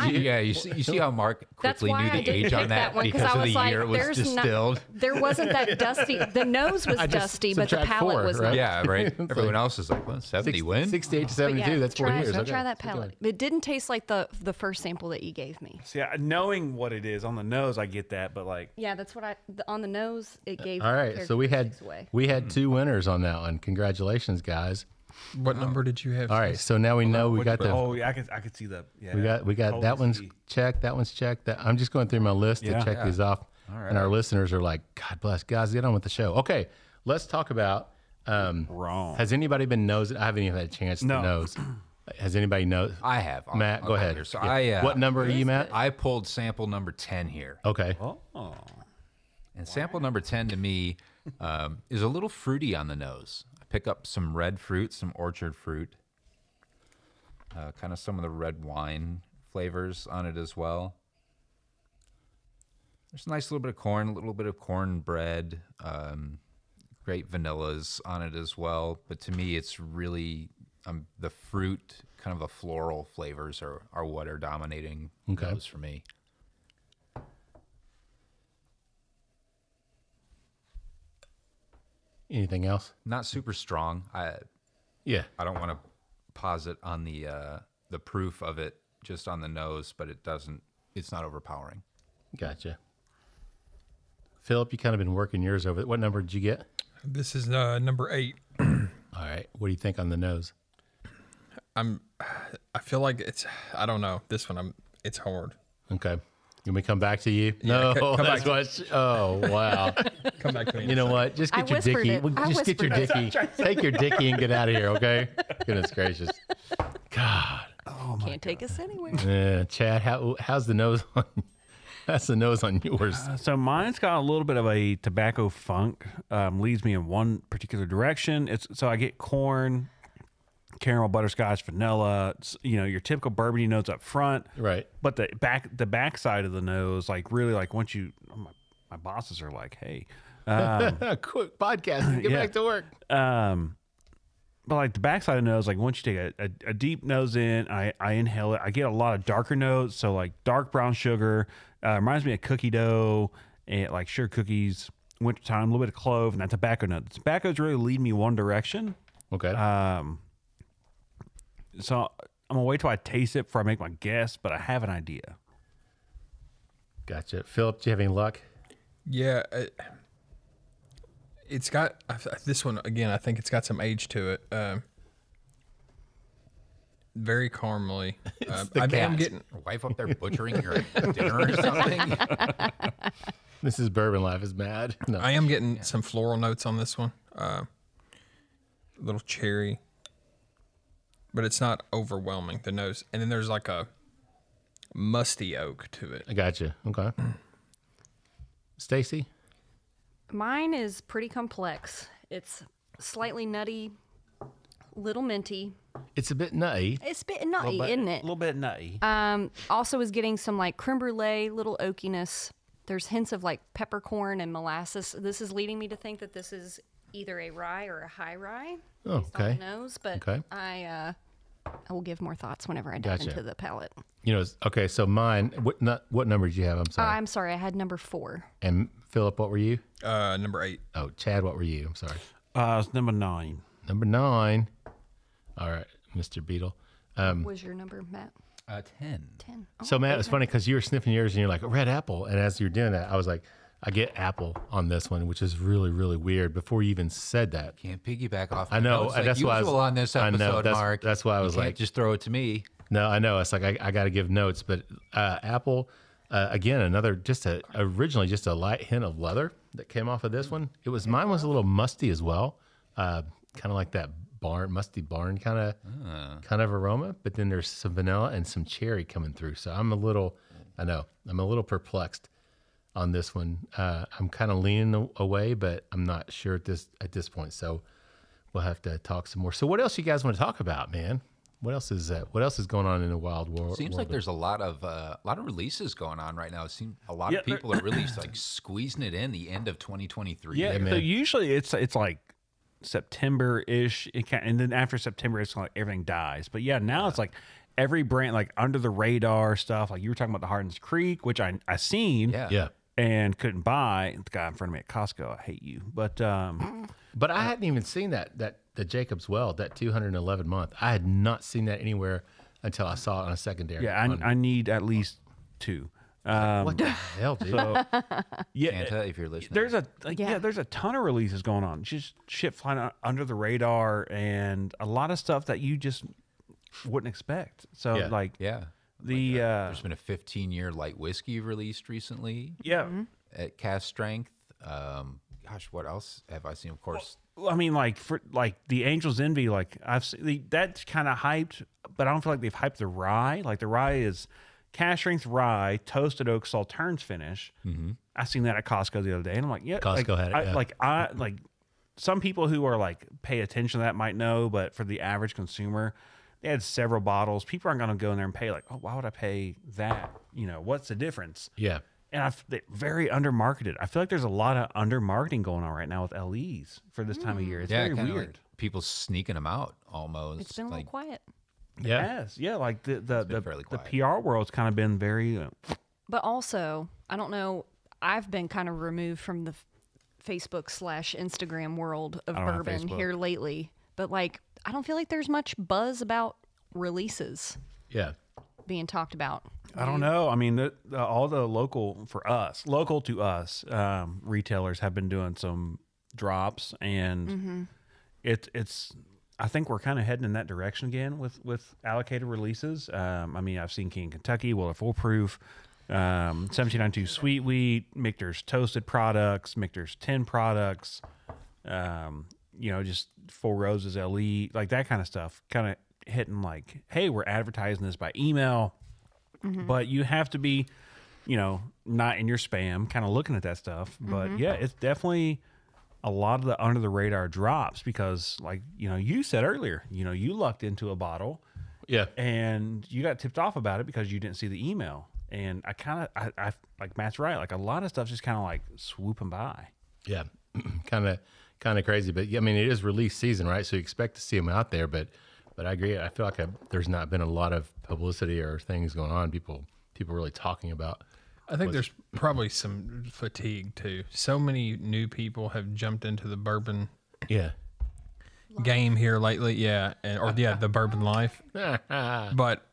Yeah, you see how Mark That's quickly why knew I the didn't age pick on that one, 'cause because I of was the like, year it was there's distilled. There wasn't that dusty. The nose was I just dusty, but the subtract palate 4, was right? not. Yeah, right. It's Everyone like else is like, what, 70 win? 68 to But 72, yeah, that's 4 try, years. Okay. Try that Keep going. palate. It didn't taste like the first sample that you gave me. See, knowing what it is on the nose, I get that, but like, Yeah, that's what on the nose it gave. All right, so we had characteristics away. 2 winners on that one. Congratulations, guys. What number did you have? All right, so now we know we got the oh yeah, I could see the. Yeah, we got that one's checked, that one's checked. I'm just going through my list Yeah. to check these off, and our listeners are like, God bless, guys, get on with the show. Okay, let's talk about. Wrong. Has anybody been nosing? I haven't even had a chance to No. nose. Has anybody nosed? I have. Matt, I'll go ahead. here. So Yeah. What number are you, Matt? I pulled sample number 10 here. Okay. Oh. And sample number 10 to me is a little fruity on the nose. I pick up some red fruit, some orchard fruit, kind of some of the red wine flavors on it as well. There's a nice little bit of corn, a little bit of cornbread, great vanillas on it as well. But to me, it's really the fruit, kind of the floral flavors are what are dominating those for me. Anything else? Not super strong. Yeah. I don't want to posit on the proof of it just on the nose, but it's not overpowering. Gotcha. Philip, you kind of been working yours over. What number did you get? This is number 8. All right. What do you think on the nose? I feel like I don't know. This one it's hard. Okay. Can we come back to you? Yeah, No, come that's back what. Oh wow! Come back to me. You know what? Just get I your whispered dicky. it. I Just get your whispered dicky. Take your dicky and get out of here, okay? Goodness gracious. God. Can't take us anywhere. Yeah, Chad, how's the nose on? How's the nose on yours? So mine's got a little bit of a tobacco funk. Leads me in one particular direction. So I get corn, caramel, butterscotch, vanilla. Your typical bourbony notes up front. Right. But the back side of the nose, like really, like once you, my bosses are like, hey, Quick podcast. Get Yeah. back to work. but like the backside of the nose, like once you take a deep nose in, I inhale it. I get a lot of darker notes. So like dark brown sugar, reminds me of cookie dough and like sugar cookies, wintertime, a little bit of clove, and that tobacco note. The tobaccos really lead me one direction. Okay. So I'm gonna wait till I taste it before I make my guess, but I have an idea. Gotcha. Philip, do you have any luck? Yeah, it's got this one again. I think it's got some age to it. Very caramely. I am getting. Your wife up there butchering your dinner or something. This is Bourbon Life is mad. No. I am getting some floral notes on this one. A little cherry, but it's not overwhelming. The nose, and then there's like a musty oak to it. I gotcha. Okay. Stacy? Mine is pretty complex. It's slightly nutty, little minty. It's a bit nutty. It's a bit nutty, isn't it? A little bit nutty. Also is getting some like creme brulee, little oakiness. There's hints of like peppercorn and molasses. This is leading me to think that this is either a rye or a high rye. Oh, based on okay. the nose, but Okay. I will give more thoughts whenever I dive Gotcha. into the palate. Okay, so mine, what number did you have? I'm sorry. I'm sorry, I had number 4. And Philip, what were you? Number 8. Oh, Chad, what were you? I'm sorry. It's number 9. Number 9. All right, Mr. Beetle. What was your number, Matt? 10. 10. Oh, So, Matt, it's okay. funny because you were sniffing yours and you're like, red apple. And as you're doing that, I was like, I get apple on this one, which is really, really weird before you even said that. Can't piggyback off. I know. Like That's why I was usual on this I episode, know, Mark. that's why I was You can't like, just throw it to me. no, I know. It's like I got to give notes, but apple, again, originally just a light hint of leather that came off of this one. Mine was a little musty as well, kind of like that musty barn kind of aroma. But then there's some vanilla and some cherry coming through. So I'm a little perplexed on this one. I'm kind of leaning away, but I'm not sure at this point. So we'll have to talk some more. So what else you guys want to talk about, man? What else is going on in the wild world? Seems like there's a lot of releases going on right now. It seems a lot of people are really like squeezing it in the end of 2023. Yeah, so usually it's like September-ish, and then after September, it's like everything dies. But yeah, now it's like every brand, like under the radar stuff. Like you were talking about the Hardin's Creek, which I seen, Yeah. and couldn't buy. The guy in front of me at Costco, I hate you. But I hadn't even seen the Jacob's Well, that 211 month. I had not seen that anywhere until I saw it on a secondary. yeah, I need at least 2. What the hell, dude? So yeah, Santa, if you're listening, there's a ton of releases going on. Just shit flying under the radar, and a lot of stuff that you just wouldn't expect. So there's been a 15-year light whiskey released recently. Yeah. At Cask Strength. Gosh, what else have I seen? Of course, I mean, like for like the Angel's Envy, like I've seen that's kind of hyped, but I don't feel like they've hyped the rye. Like the rye is cask strength rye, toasted oak Sauternes finish. Mm-hmm. I seen that at Costco the other day, and I'm like, yeah, Costco had it. I like some people who are like pay attention to that might know, but for the average consumer, they had several bottles. People aren't going to go in there and pay like, oh, why would I pay that? What's the difference? Yeah. And they're very undermarketed. I feel like there's a lot of undermarketing going on right now with LEs for this time of year. It's very kinda weird. like people sneaking them out almost. It's been a little quiet. Yeah. Yes, yeah, like the fairly the quiet. PR world's kind of been very. But also, I don't know, I've been kind of removed from the Facebook/Instagram world of I don't have bourbon Facebook. here lately. But like, I don't feel like there's much buzz about releases Yeah. being talked about. I don't know. I mean, all the local to us retailers have been doing some drops, and it's. I think we're kind of heading in that direction again with allocated releases. I mean, I've seen King Kentucky, Will of Foolproof, 1792 sweet wheat, Michter's toasted products, Michter's tin products, just Four Roses LE, like that kind of stuff. Kind of hitting like, hey, we're advertising this by email, but you have to be, not in your spam, kind of looking at that stuff. But yeah, it's definitely a lot of the under the radar drops because, like, you said earlier, you lucked into a bottle. Yeah. And you got tipped off about it because you didn't see the email. And I like Matt's right. Like a lot of stuff's just kind of like swooping by. Yeah. kind of crazy. But yeah, I mean, it is release season, right? So you expect to see them out there. But I agree. I feel like there's not been a lot of publicity or things going on. People really talking about. I think there's probably some fatigue too. So many new people have jumped into the bourbon game here lately. Yeah. The Bourbon Life. But,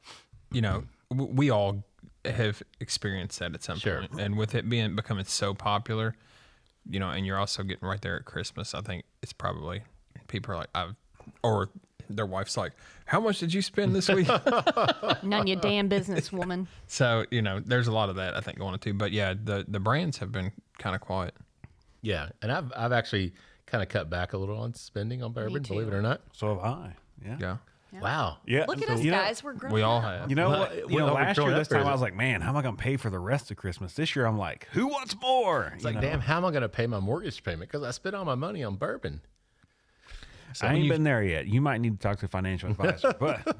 we all have experienced that at some point. And with it becoming so popular, and you're also getting right there at Christmas, I think it's probably people are like, or their wife's like, how much did you spend this week? None of your damn business, woman. So, there's a lot of that I think going on too. But yeah, the brands have been kind of quiet. Yeah. And I've actually kind of cut back a little on spending on bourbon, believe it or not. So have I. Yeah. Wow. Yeah. Look at us, guys. We're growing We all up. have. You know what? Last year, this time, I was like, like, man, how am I going to pay for the rest of Christmas? This year, I'm like, who wants more? it's like, damn, how am I going to pay my mortgage payment? Because I spent all my money on bourbon. So I ain't been there yet. You might need to talk to a financial advisor. But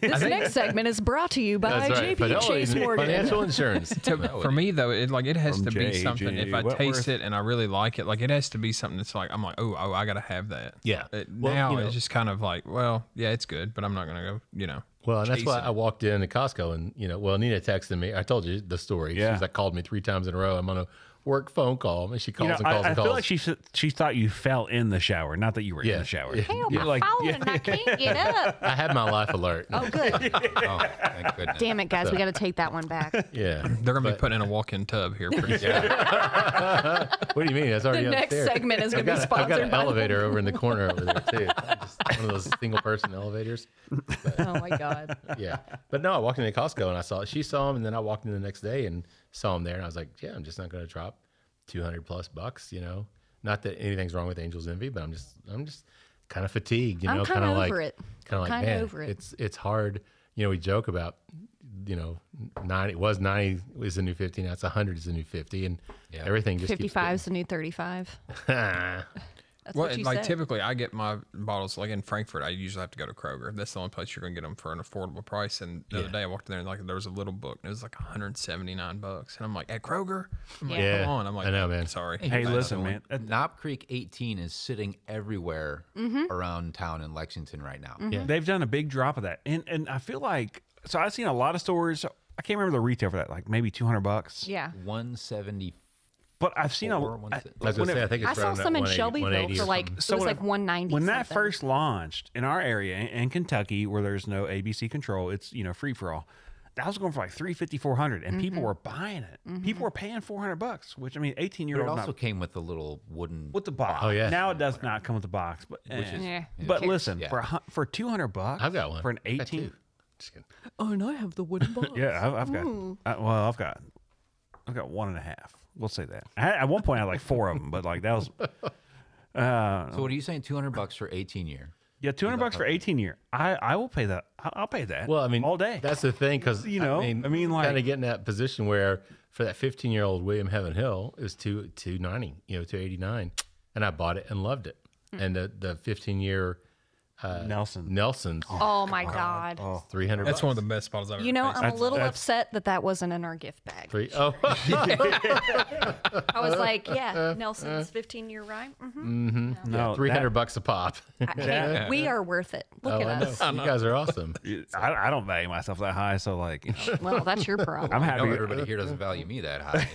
This next segment is brought to you by JP Chase Morgan. Financial insurance. For me though, it has From to be J.J. something. If I Wentworth. taste it and I really like it, like it has to be something that's like I'm like, oh, I gotta have that. Yeah. Now it's just kind of like, well, yeah, it's good, but I'm not gonna go. Well, and that's chase why it. I walked into Costco and, Nina texted me. I told you the story. Yeah. She's like called me 3 times in a row. I'm on a work phone call. And she calls and calls I and calls. feel like she thought you fell in the shower, not that you were in the shower. Hell, You're my like, phone and I can't get up. I had my life alert. Oh, good. Oh, thank goodness. Damn it, guys. We got to take that one back. Yeah. They're gonna be putting in a walk-in tub here pretty soon. What do you mean? That's already The next upstairs. segment is going to be I've got sponsored an by elevator over in the corner over there too. Just one of those single person elevators. Oh, my God. Yeah. But no, I walked into Costco and she saw him, and then I walked in the next day and saw him there, and I was like, yeah, I'm just not going to drop $200+, Not that anything's wrong with Angel's Envy, but I'm just kind of fatigued, I'm kind of like over it. Kind of like, Kinda man, over it. it's hard. We joke about, 90 was the new 50, now it's 100 is the new 50, and everything just 55 is the new 35. That's Well, what you like said. typically, I get my bottles like in Frankfurt. I usually have to go to Kroger. That's the only place you're gonna get them for an affordable price. And the other day, I walked in there and like there was a little book. And it was like $179, and I'm like, at Kroger? I'm like, Yeah. come on. I'm like, I know, man. Sorry. hey, listen, man. Knob Creek 18 is sitting everywhere around town in Lexington right now. They've done a big drop of that, and I feel like I've seen a lot of stores. I can't remember the retail for that, like maybe $200. Yeah. 170. But I've seen I was going to say, I think it's I saw around some in 180, Shelbyville 180 for or like, something. it was like 190 when that something. first launched in our area in Kentucky, where there's no ABC control, it's free for all. That was going for like $350, $400, and people were buying it. People were paying $400, which I mean, 18-year-old. It also came with the little wooden. with the box. Oh, yeah. Now it does not come with the box, but Yeah. But Who cares? listen, Yeah. for $200, I've got one. for an I got 18. two. Just kidding. Oh, and I have the wooden box. Yeah, I've got. I've got 1.5. We'll say that. At one point, I had like 4 of them, but like that was. So what are you saying? $200 for 18-year? Yeah, $200 for 18-year. I will pay that. I'll pay that. Well, I mean, all day. That's the thing, because I mean, like- kind of getting that position where for that 15-year-old William Heaven Hill is $290, $289, and I bought it and loved it. And the 15-year Nelson's Oh, my God. $300. That's one of the best bottles I've ever tasted. I'm a little upset that wasn't in our gift bag. Oh, I was like, yeah, Nelson's 15-year rye. Mm-hmm. no, $300 a pop. Hey, we are worth it. Look at us. You guys are awesome. I don't value myself that high, so like, Well, that's your problem. I'm I happy. know everybody here doesn't value me that high.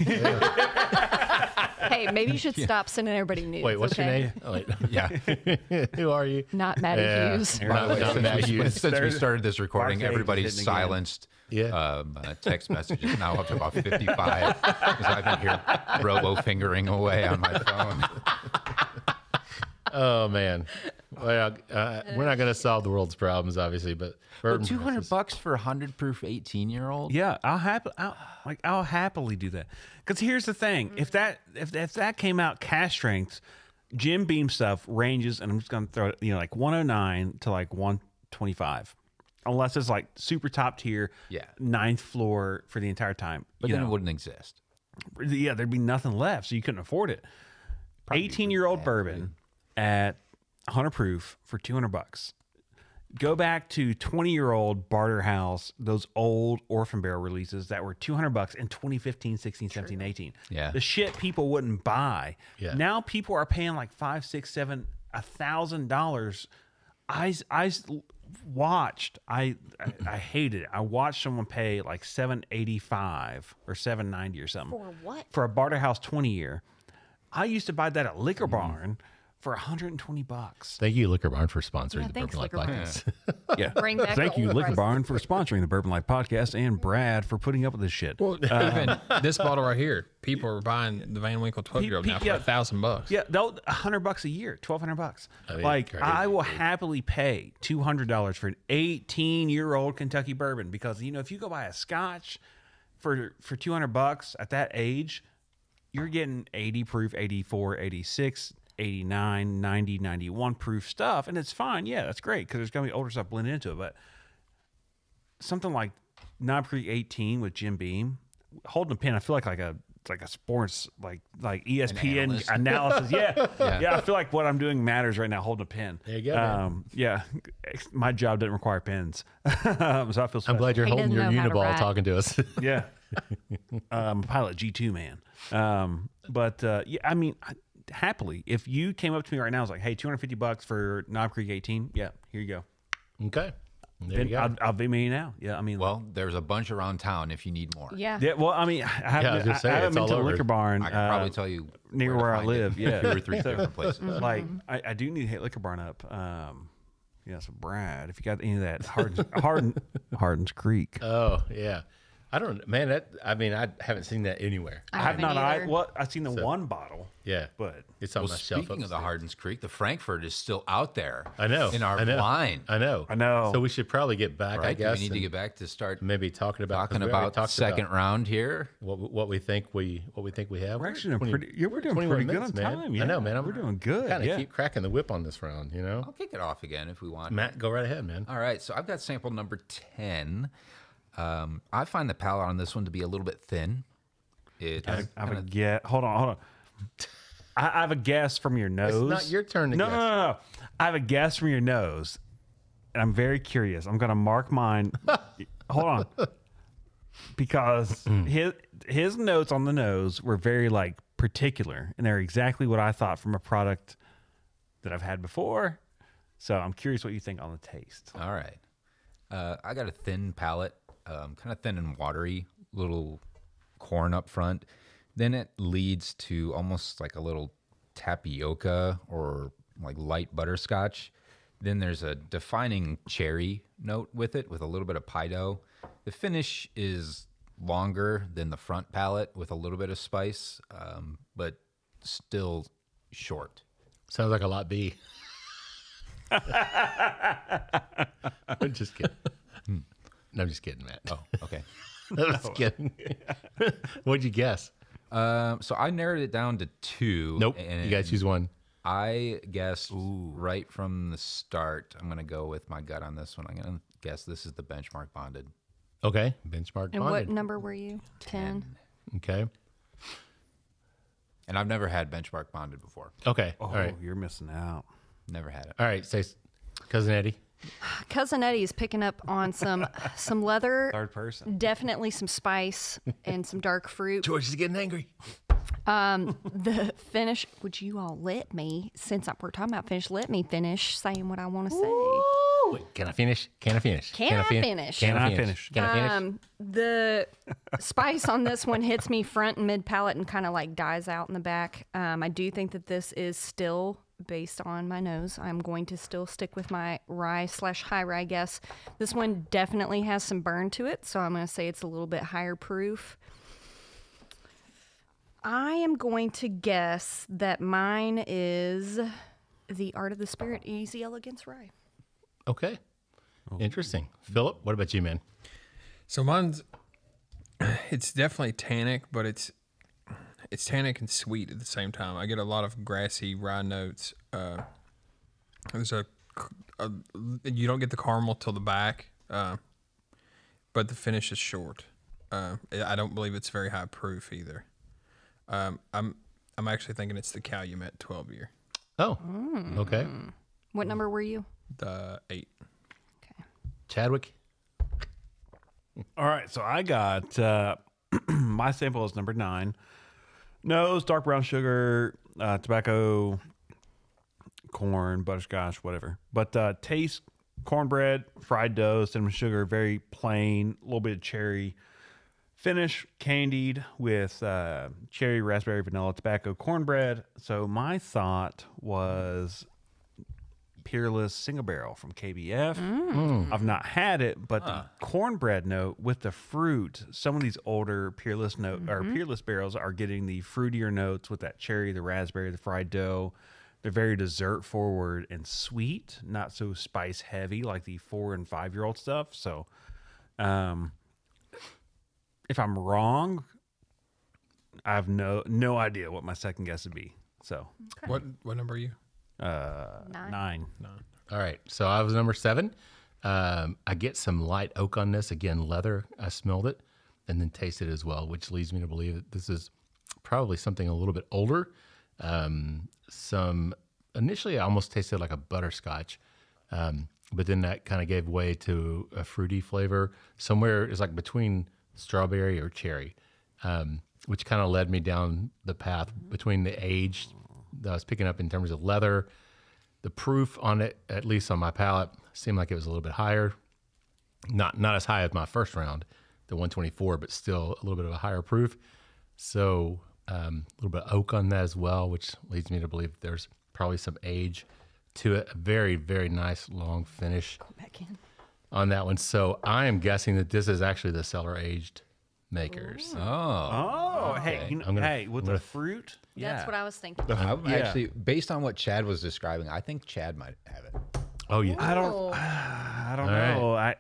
Hey, maybe you should stop sending everybody nudes. Wait, what's okay? your name? Oh, wait. Yeah. Who are you? Not Maddie Hughes. Not Matt Hughes. Since we started this recording, Barclays everybody's hitting again. silenced. Yeah. Text messages now up to about 55 because I've been here robo fingering away on my phone. Oh man. Well, we're not going to solve the world's problems, obviously, but Well, bourbon prices. $200 for a 100 proof 18-year-old. Yeah, I'll happily do that. Because here's the thing: if that came out cash strength, Jim Beam stuff ranges, and I'm just gonna throw it, like 109 to like 125, unless it's like super top tier, Yeah. 9th floor for the entire time. But then it wouldn't exist. Yeah, there'd be nothing left, so you couldn't afford it. 18-year-old bourbon at 100 proof for $200. Go back to 20-year-old Barter House, those old Orphan Barrel releases that were $200 in 2015, 16, 17, 18. Yeah. The shit people wouldn't buy. Yeah. Now people are paying like $5, $6, $7, $1,000. I watched. I hated it. I watched someone pay like $785 or $790 or something For what? for a Barter House 20-year. I used to buy that at Liquor Barn for $120. Thank you, Liquor Barn, for sponsoring the thanks, Bourbon Life Liquor Barn. podcast. Yeah. Bring back Thank the you, old Liquor prices. Barn, for sponsoring the Bourbon Life podcast, and Brad for putting up with this shit. Even this bottle right here, people are buying the Van Winkle 12-year-old now for yeah. $1,000. Yeah, they'll $100 a year, $1,200. I mean, Like crazy, I will dude. happily pay $200 for an 18-year-old Kentucky bourbon because if you go buy a Scotch for $200 at that age, you're getting 80 proof, 84, 86, 89, 90, 91 proof stuff, and it's fine. Yeah, that's great because there's gonna be older stuff blended into it. But something like Knob Creek 18 with Jim Beam, holding a pen, I feel like a sports like ESPN analysis. Yeah. I feel like what I'm doing matters right now. Holding a pen. There you go, man. Yeah, my job doesn't require pens, so I feel special. I'm glad you're He holding your doesn't know how to Uniball ride. talking to us. Yeah, I'm a pilot G2 man. Yeah, I mean, happily, if you came up to me right now, and was like, "Hey, $250 for Knob Creek 18." Yeah, here you go. Okay. There Then you go. I'll be me now. Yeah, I mean, Well, there's a bunch around town if you need more. Yeah. yeah. Well, I mean, I haven't, I was gonna say, I haven't it's been all to the over. Liquor Barn. I can probably tell you near to where I find it. live. Yeah, 2 or 3 different places. Like I do need to hit Liquor Barn up. Yeah, so Brad, if you got any of that Hardens Creek, Oh, yeah. I don't, man, I haven't seen that anywhere. I I have haven't not. either. I've seen the one bottle, Yeah. but It's on Well, my shelf. speaking of the upstairs. Hardens Creek, the Frankfurt is still out there. I know. In our I know, line. I know. I know. So we should probably get back, I Right? guess. We need to and get back to start maybe talking about talking 'cause we already about talked second about round here. what we think we have. we're actually doing 20 pretty. Yeah, we're doing 21 pretty good minutes, on man. time. Yeah, I know, man. We're doing good. Kind of Yeah. keep cracking the whip on this round, you know. I'll kick it off again if we want. Matt, go right ahead, man. All right, so I've got sample number 10. I find the palate on this one to be a little bit thin. It I have a guess. Hold on. I have a guess from your nose. It's not your turn to No, guess. no. I have a guess from your nose, and I'm very curious. I'm going to mark mine. Hold on, because his notes on the nose were very particular, and they're exactly what I thought from a product that I've had before. So I'm curious what you think on the taste. All right. I got a thin palate, kind of thin and watery, little corn up front. Then it leads to almost like a little tapioca or like light butterscotch. Then there's a defining cherry note with it, with a little bit of pie dough. The finish is longer than the front palate with a little bit of spice, but still short. Sounds like a lot B. I'm just kidding. No, I'm just kidding, Matt. Oh, okay. I'm just kidding. What'd you guess? So I narrowed it down to 2. Nope. And You got to choose one. I guessed right from the start. I'm going to go with my gut on this one. I'm going to guess this is the benchmark bonded. Okay. Benchmark And bonded. what number were you? 10. Okay. And I've never had benchmark bonded before. Okay. Oh, All right. you're missing out. Never had it. All right. Say, Cousin Eddie. Cousin Eddie's picking up on some leather, Third person. definitely some spice and some dark fruit. George is getting angry. The finish, would you all let me, since we're talking about finish, let me finish saying what I want to say. Wait, can I finish? Can I finish? Can I finish? Can I Can I finish? Can I finish? The spice on this one hits me front and mid palate and kind of dies out in the back. I do think that this is still based on my nose. I'm going to still stick with my rye/high rye guess. This one definitely has some burn to it, so I'm going to say it's a little bit higher proof. I am going to guess that mine is the Art of the Spirit Easy Elegance Rye. Okay. Interesting. Philip, what about you, man? So mine's, it's definitely tannic, but it's tannic and sweet at the same time. I get a lot of grassy rye notes. There's you don't get the caramel till the back, but the finish is short. I don't believe it's very high proof either. I'm actually thinking it's the Calumet 12 year. Oh, okay. What number were you? The 8. Okay. Chadwick? All right, so I got my sample is number 9. Nose, dark brown sugar, tobacco, corn, butterscotch, whatever. But taste, cornbread, fried dough, cinnamon sugar, very plain, a little bit of cherry. Finish, candied with cherry, raspberry, vanilla, tobacco, cornbread. So my thought was Peerless Single Barrel from KBF. I've not had it, but the cornbread note with the fruit, some of these older Peerless or Peerless barrels are getting the fruitier notes with that cherry, the raspberry, the fried dough. They're very dessert forward and sweet, not so spice heavy like the 4 and 5 year old stuff. So, if I'm wrong, I have no idea what my second guess would be. So, What number are you? 9. All right. So I was number 7. I get some light oak on this. Again, leather. I smelled it and then tasted it as well, which leads me to believe that this is probably something a little bit older. Initially I almost tasted like a butterscotch. But then that kind of gave way to a fruity flavor. Somewhere it's like between strawberry or cherry, which kind of led me down the path between the age that I was picking up in terms of leather. The proof on it, at least on my palate, seemed like it was a little bit higher. Not as high as my first round, the 124, but still a little bit of a higher proof. So a little bit of oak on that as well, which leads me to believe there's probably some age to it. A very, very nice long finish Back in. on that one. So I am guessing that this is actually the cellar aged makers. Oh, Hey, with the fruit? That's what I was thinking. I'm actually, based on what Chad was describing, I think Chad might have it. Oh, yeah. I don't know. I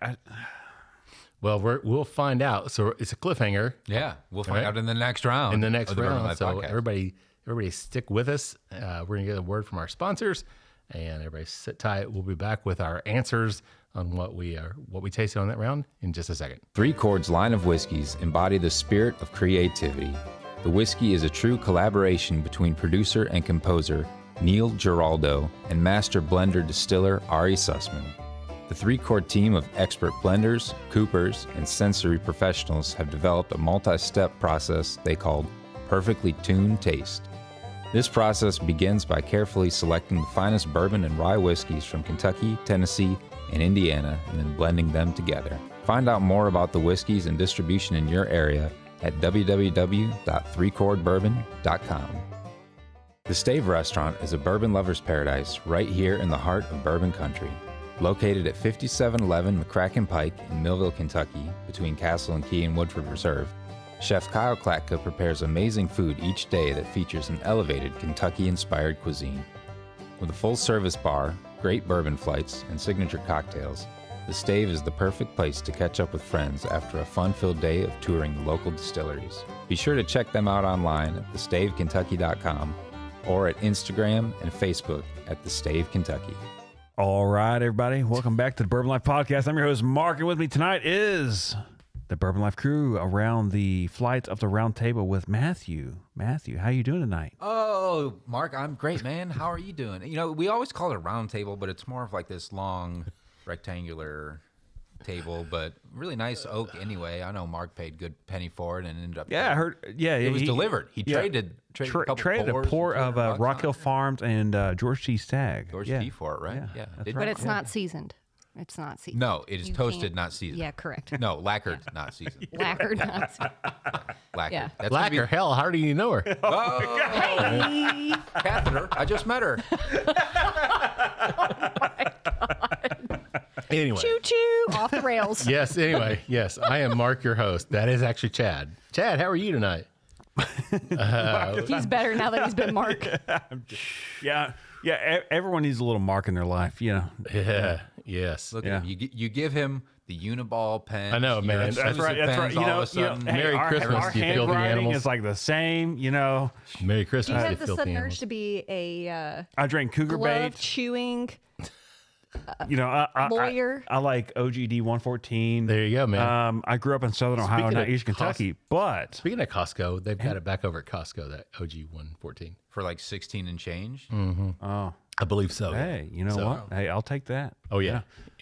Well, we'll find out. So it's a cliffhanger Yeah, we'll find Right. out in the next round. in the next of the Bourbon round. Life So Podcast. everybody stick with us. We're going to get a word from our sponsors, and everybody sit tight. We'll be back with our answers on what we tasted on that round in just a second. Three Chords line of whiskeys embody the spirit of creativity. The whiskey is a true collaboration between producer and composer Neil Giraldo and master blender distiller Ari Sussman. The three-chord team of expert blenders, coopers, and sensory professionals have developed a multi-step process they called Perfectly Tuned Taste. This process begins by carefully selecting the finest bourbon and rye whiskeys from Kentucky, Tennessee, and Indiana, and then blending them together. Find out more about the whiskeys and distribution in your area at www.threechordbourbon.com. The Stave Restaurant is a bourbon lover's paradise right here in the heart of bourbon country. Located at 5711 McCracken Pike in Millville, Kentucky, between Castle and Key and Woodford Reserve, Chef Kyle Klatka prepares amazing food each day that features an elevated Kentucky-inspired cuisine. With a full-service bar, great bourbon flights, and signature cocktails, the Stave is the perfect place to catch up with friends after a fun-filled day of touring the local distilleries. Be sure to check them out online at thestavekentucky.com or at Instagram and Facebook at The Stave Kentucky. All right, everybody. Welcome back to the Bourbon Life Podcast. I'm your host, Mark, and with me tonight is the Bourbon Life crew around the flight of the round table with Matthew. Matthew, how you doing tonight? Oh, Mark, I'm great, man. How are you doing? You know, we always call it a round table, but it's more of like this long rectangular table, but really nice oak anyway. I know Mark paid good penny for it and ended up. Yeah, I heard. Yeah, it was delivered. He traded a pour of Rock Hill Farms and George T. Stagg. George yeah. T. for it, right? Yeah, that's Did- But it's not seasoned. It's not seasoned. No, it is You toasted, can't- not seasoned. Yeah, correct. No, lacquered, not seasoned. Lacquered, not seasoned. Lacquered. Yeah. That's gonna Lacquer, hell, how do you know her? Hey! Catheter. I just met her. Anyway. Choo choo! Off the rails. Yes, anyway, yes, I am Mark, your host. That is actually Chad. Chad, how are you tonight? He's better now that he's been Mark. Yeah, Everyone needs a little mark in their life, you know. Yeah. Yes. Look at him. You give him the Uniball pen. I know, man. That's right. That's right. All of a sudden, Merry Christmas, Our you filthy handwriting animals. is like the same, you know. Merry Do you Christmas, you have the filthy sudden urge animals. to be a I drank Cougar glove Bait. chewing You know, lawyer? I like OGD 114. There you go, man. I grew up in Southern Ohio, Speaking not of East Kentucky, but Speaking of Costco, they've got it back over at Costco, that OG 114. for like 16 and change. oh, I believe so. hey, you know So- what? Hey, I'll take that. Oh, yeah.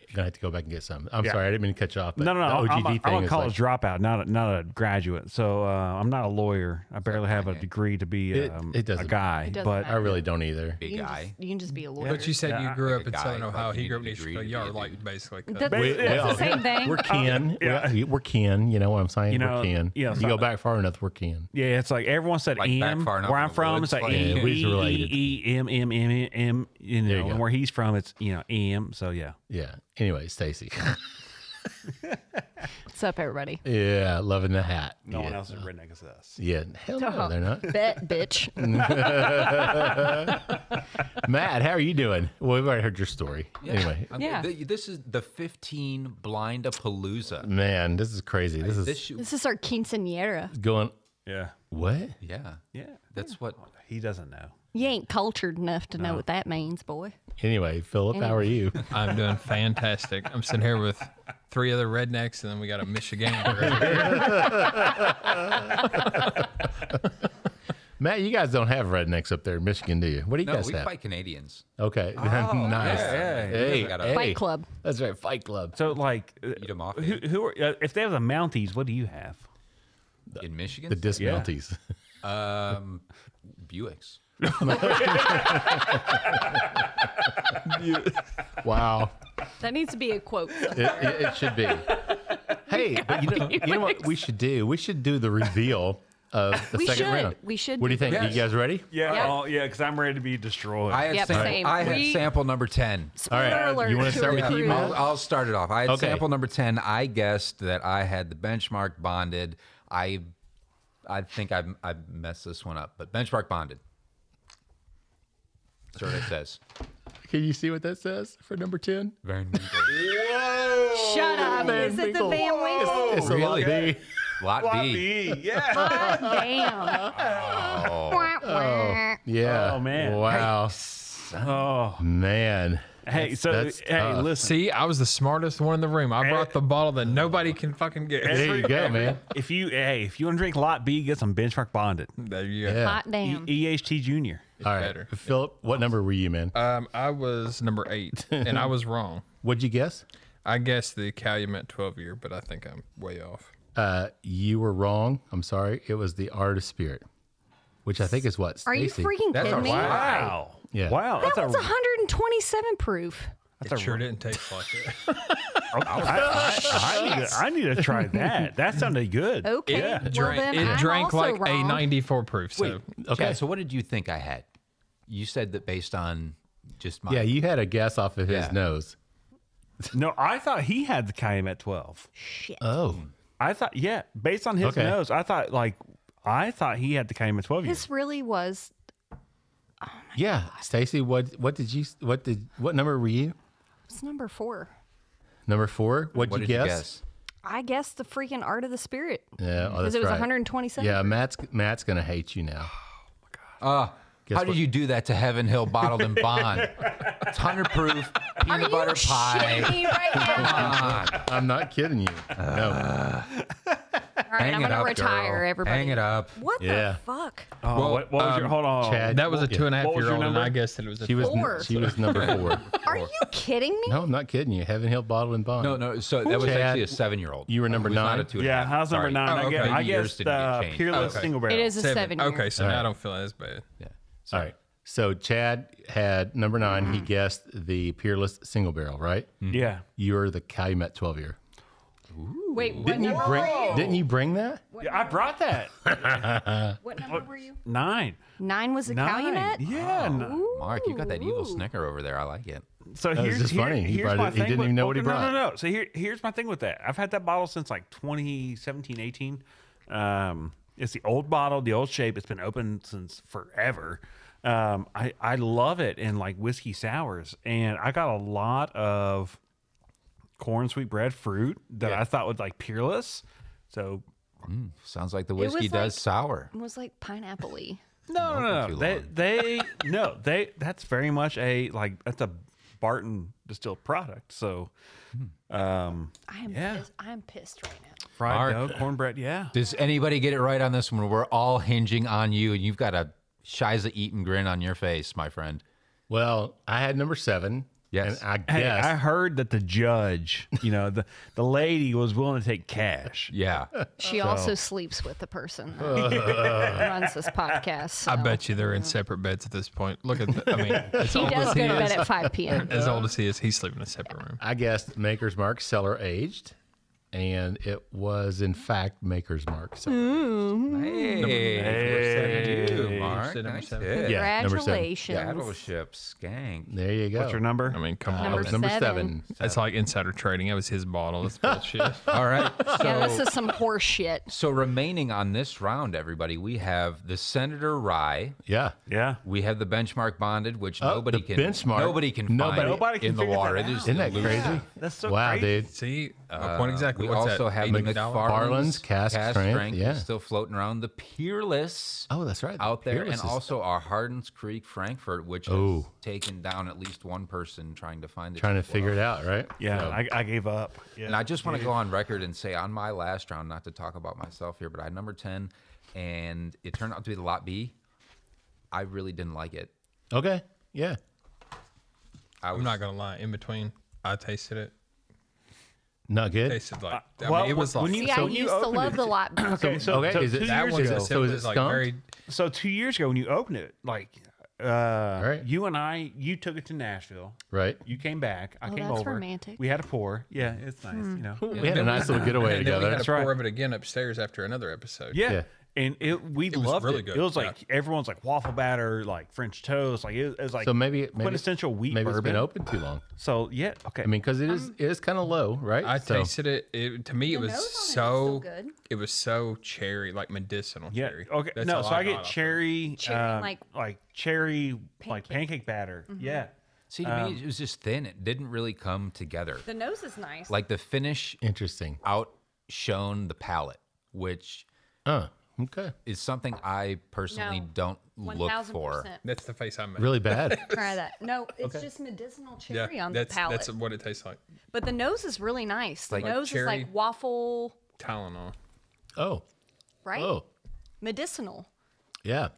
You're going to have to go back and get some. I'm sorry, I didn't mean to cut you off. But No, the I'm OGD thing a is college like, dropout, not a graduate. So I'm not a lawyer. I barely have a degree to be It a doesn't- guy. it doesn't But I really don't either. Big You can, guy. just, you can just be a lawyer. But you said you grew up like a in guy, Southern like Ohio. you He need grew up a in East degree to Chicago. be Y'all a are like dude. basically. That's, Wait, that's the same thing. We're kin. Yeah. We're kin. You know what I'm saying? You We're know, kin. yeah, You so- go back far enough, we're kin. yeah, it's like everyone said Like back M. far enough Where in I'm the from, woods, it's like like- E, Yeah, we related. M, you know, you go. and where he's from, it's, you know, M. So yeah. Yeah. Anyway, Stacy. What's up, everybody? Yeah, loving the hat. No yeah. one else is redneck as us. Yeah, hell no, they're not. Bet, bitch. Matt, how are you doing? Well, we've already heard your story. Anyway, Yeah. This is the 15 Blind Palooza. man, this is crazy. This is This is our quinceañera. going. Yeah. What? Yeah. Yeah. That's what. He doesn't know. You ain't cultured enough to know what that means, boy. Anyway, Philip, how are you? I'm doing fantastic. I'm sitting here with 3 other rednecks, and then we got a Michigander right here. Matt, you guys don't have rednecks up there in Michigan, do you? What do you No, guys we have? fight Canadians. Okay, nice. yeah. Hey, We got a hey. Fight Club. That's right, Fight Club. So like, Eat 'em off. who are if they have the Mounties? What do you have? In Michigan? The dismounties. Buicks. Wow, That needs to be a quote. it should be. Hey, but you know what we should do? We should do the reveal of the We second should. round. We should. What do you think? Yes. You guys ready? Yeah. Yep. Oh, yeah. Because I'm ready to be destroyed. I had, Yep, same. I had We- sample number 10. Spoiler All right, alert. you wanna to start with our you, crew. Matt? I'll start it off. I had Okay. sample number 10. I guessed that I had the benchmark bonded. I think I've messed this one up, but benchmark bonded. That's what it says. Can you see what that says for number 10? Shut up. Is it the Finkel. Van Winkle? It's a lot Really? B. Lot B. Yeah. God damn. Yeah. Oh, man. Wow. Oh. Man. Hey. So that's hey, tough. listen. See, I was the smartest one in the room. I brought the bottle that nobody can fucking get. There you go, man. If you want to drink Lot B, get some benchmark bonded. There you go. Yeah. Hot damn. EHT Junior. All right. better. Philip, what number were you, man? I was number 8, and I was wrong. What'd you guess? I guessed the Calumet 12 year, but I think I'm way off. You were wrong. I'm sorry. It was the Art of Spirit, which I think is what Are you Stacy. freaking That's kidding me? Wow. Yeah. Wow. That That's one's 127 proof. It sure didn't taste like it. I need to try that. That sounded good. Okay. Yeah. Well, then It I'm drank also like wrong. a 94 proof. So Okay. Chad, so what did you think I had? You said that based on just my... Yeah, you had a guess off of his Yeah. nose. No, I thought he had the Calumet 12. Shit. Oh. I thought, yeah, based on his Okay. nose, I thought he had the Calumet 12 year. This really was. Yeah. Stacy, what number were you? It's number 4. Number 4? What'd What you did you guess? guess? I guessed the freaking Art of the Spirit. Yeah, oh, Because that's it was right. 127. Yeah, Matt's gonna hate you now. Guess How did what? you do that to Heaven Hill Bottled and Bond? It's 100 proof, Are peanut you butter shitting pie. me right now? I'm not kidding you. No. All right, I'm going to retire, everybody. Hang it up. What Yeah. the fuck? Oh, Well, what was your, hold on. Chad, that was a yeah. 2.5-year-old, and number? I guessed that it was a She was 4. she was number 4. Are you kidding me? No, I'm not kidding you. Heaven Hill Bottled and Bond. No. So that was Chad, actually a 7-year-old. you were number It was not 9? a 2.5. Yeah, how's number Sorry. 9? Oh, okay. I Maybe yours guessed didn't get changed. Peerless Okay. Single Barrel. It is a 7 year. Okay, so All now right. I don't feel as bad. Yeah. All right. So Chad had number 9. He guessed the Peerless Single Barrel, right? Yeah. You're the Calumet 12 year. Wait, what Didn't you number bring? were you? Didn't you bring that? Yeah, I brought that. What number were you? 9. 9 was a 9. Calumet? Yeah. Mark, you got that evil snicker over there. I like it. So That was here's just funny. He here's brought my it- he thing didn't with- even know what he no, brought. No. So here's my thing with that. I've had that bottle since like 2017, 18. It's the old bottle, the old shape. It's been open since forever. I love it in like whiskey sours, and I got a lot of corn sweetbread fruit that I thought was like peerless. So Sounds like the whiskey does sour. It was like pineapple-y. no. That's very much that's a Barton distilled product. So I am pissed right now. fried dough, cornbread, yeah. Does anybody get it right on this one? We're all hinging on you, and you've got a Shiza eating grin on your face, my friend. Well, I had number 7. Yes. And I Hey, guess I heard that the judge, the lady was willing to take cash. Yeah. She also sleeps with the person that runs this podcast. So. I bet you they're in separate beds at this point. Look at I mean, as He old does as go he to bed is, at 5 p.m. as old as he is, he's sleeping in a separate room. I guessed Maker's Mark cellar aged, and it was in fact Maker's Mark cellar aged. Hey, Mark. Number Nice 7. hit. Yeah, number 7. Congratulations. Battleship skank. There you go. What's your number? I mean, come on. Number Number 7. 7. That's like insider trading. That was his bottle. That's bullshit. All right. Yeah, this is some horse shit. So remaining on this round, everybody, we have the Senator Rye. Yeah. Yeah. We have the Benchmark Bonded, which Oh, nobody the can Benchmark. nobody can find Nobody can in the figure water. that It out. is Isn't that elusive. crazy? That's so Wow, crazy. dude. See, my point exactly. We What's also that? have the $80? McFarland's cask strength, yeah. is still floating around. The Peerless Oh, that's right. out there, Peerless and is- also our Hardens Creek Frankfurt, which has taken down at least one person trying to find it. trying to as well. figure it out, right? Yeah, So, I gave up. Yeah. And I just want to go on record and say on my last round, not to talk about myself here, but I had number 10, and it turned out to be the Lot B. I really didn't like it. okay. Yeah. I'm not gonna lie. In between, I tasted it. Not good. Tasted like well, it was like when you- See, I So when you used to opened love it- the lot. Okay, so, Okay, so is it- 2 that years one. ago, Just, so it is was it like skunked? very. so 2 years ago when you opened it, right. you and I, you took it to Nashville. Right. You came back. I Oh, came that's over. romantic. We had a pour. Yeah, it's nice. We had a nice little getaway And then we together. had That's to right. pour of it again upstairs after another episode. Yeah. Yeah. And we was loved really it. good, It was yeah. like everyone's like waffle batter, like French toast, like it was like So maybe quintessential wheat maybe bourbon. it's been open too long. So yeah, okay. I mean, because it is kind of low, right? I So- tasted it. To me, it was nose on it is so still good. It was so cherry, like medicinal yeah. cherry. Okay. That's No, all so I got get off of it. cherry, Cherry, like cherry, like pancake batter. Yeah. See, to me, it was just thin. It didn't really come together. The nose is nice. Like the finish Interesting. outshone the palate, which Oh, okay. is something I personally No. don't look for. 1000%. That's the face I made. Really bad. Try that. No, it's just medicinal cherry on the that's palate. that's what it tastes like. But the nose is really nice. The Like nose is cherry. like waffle, Tylenol. Oh. right? Oh. Medicinal. Yeah.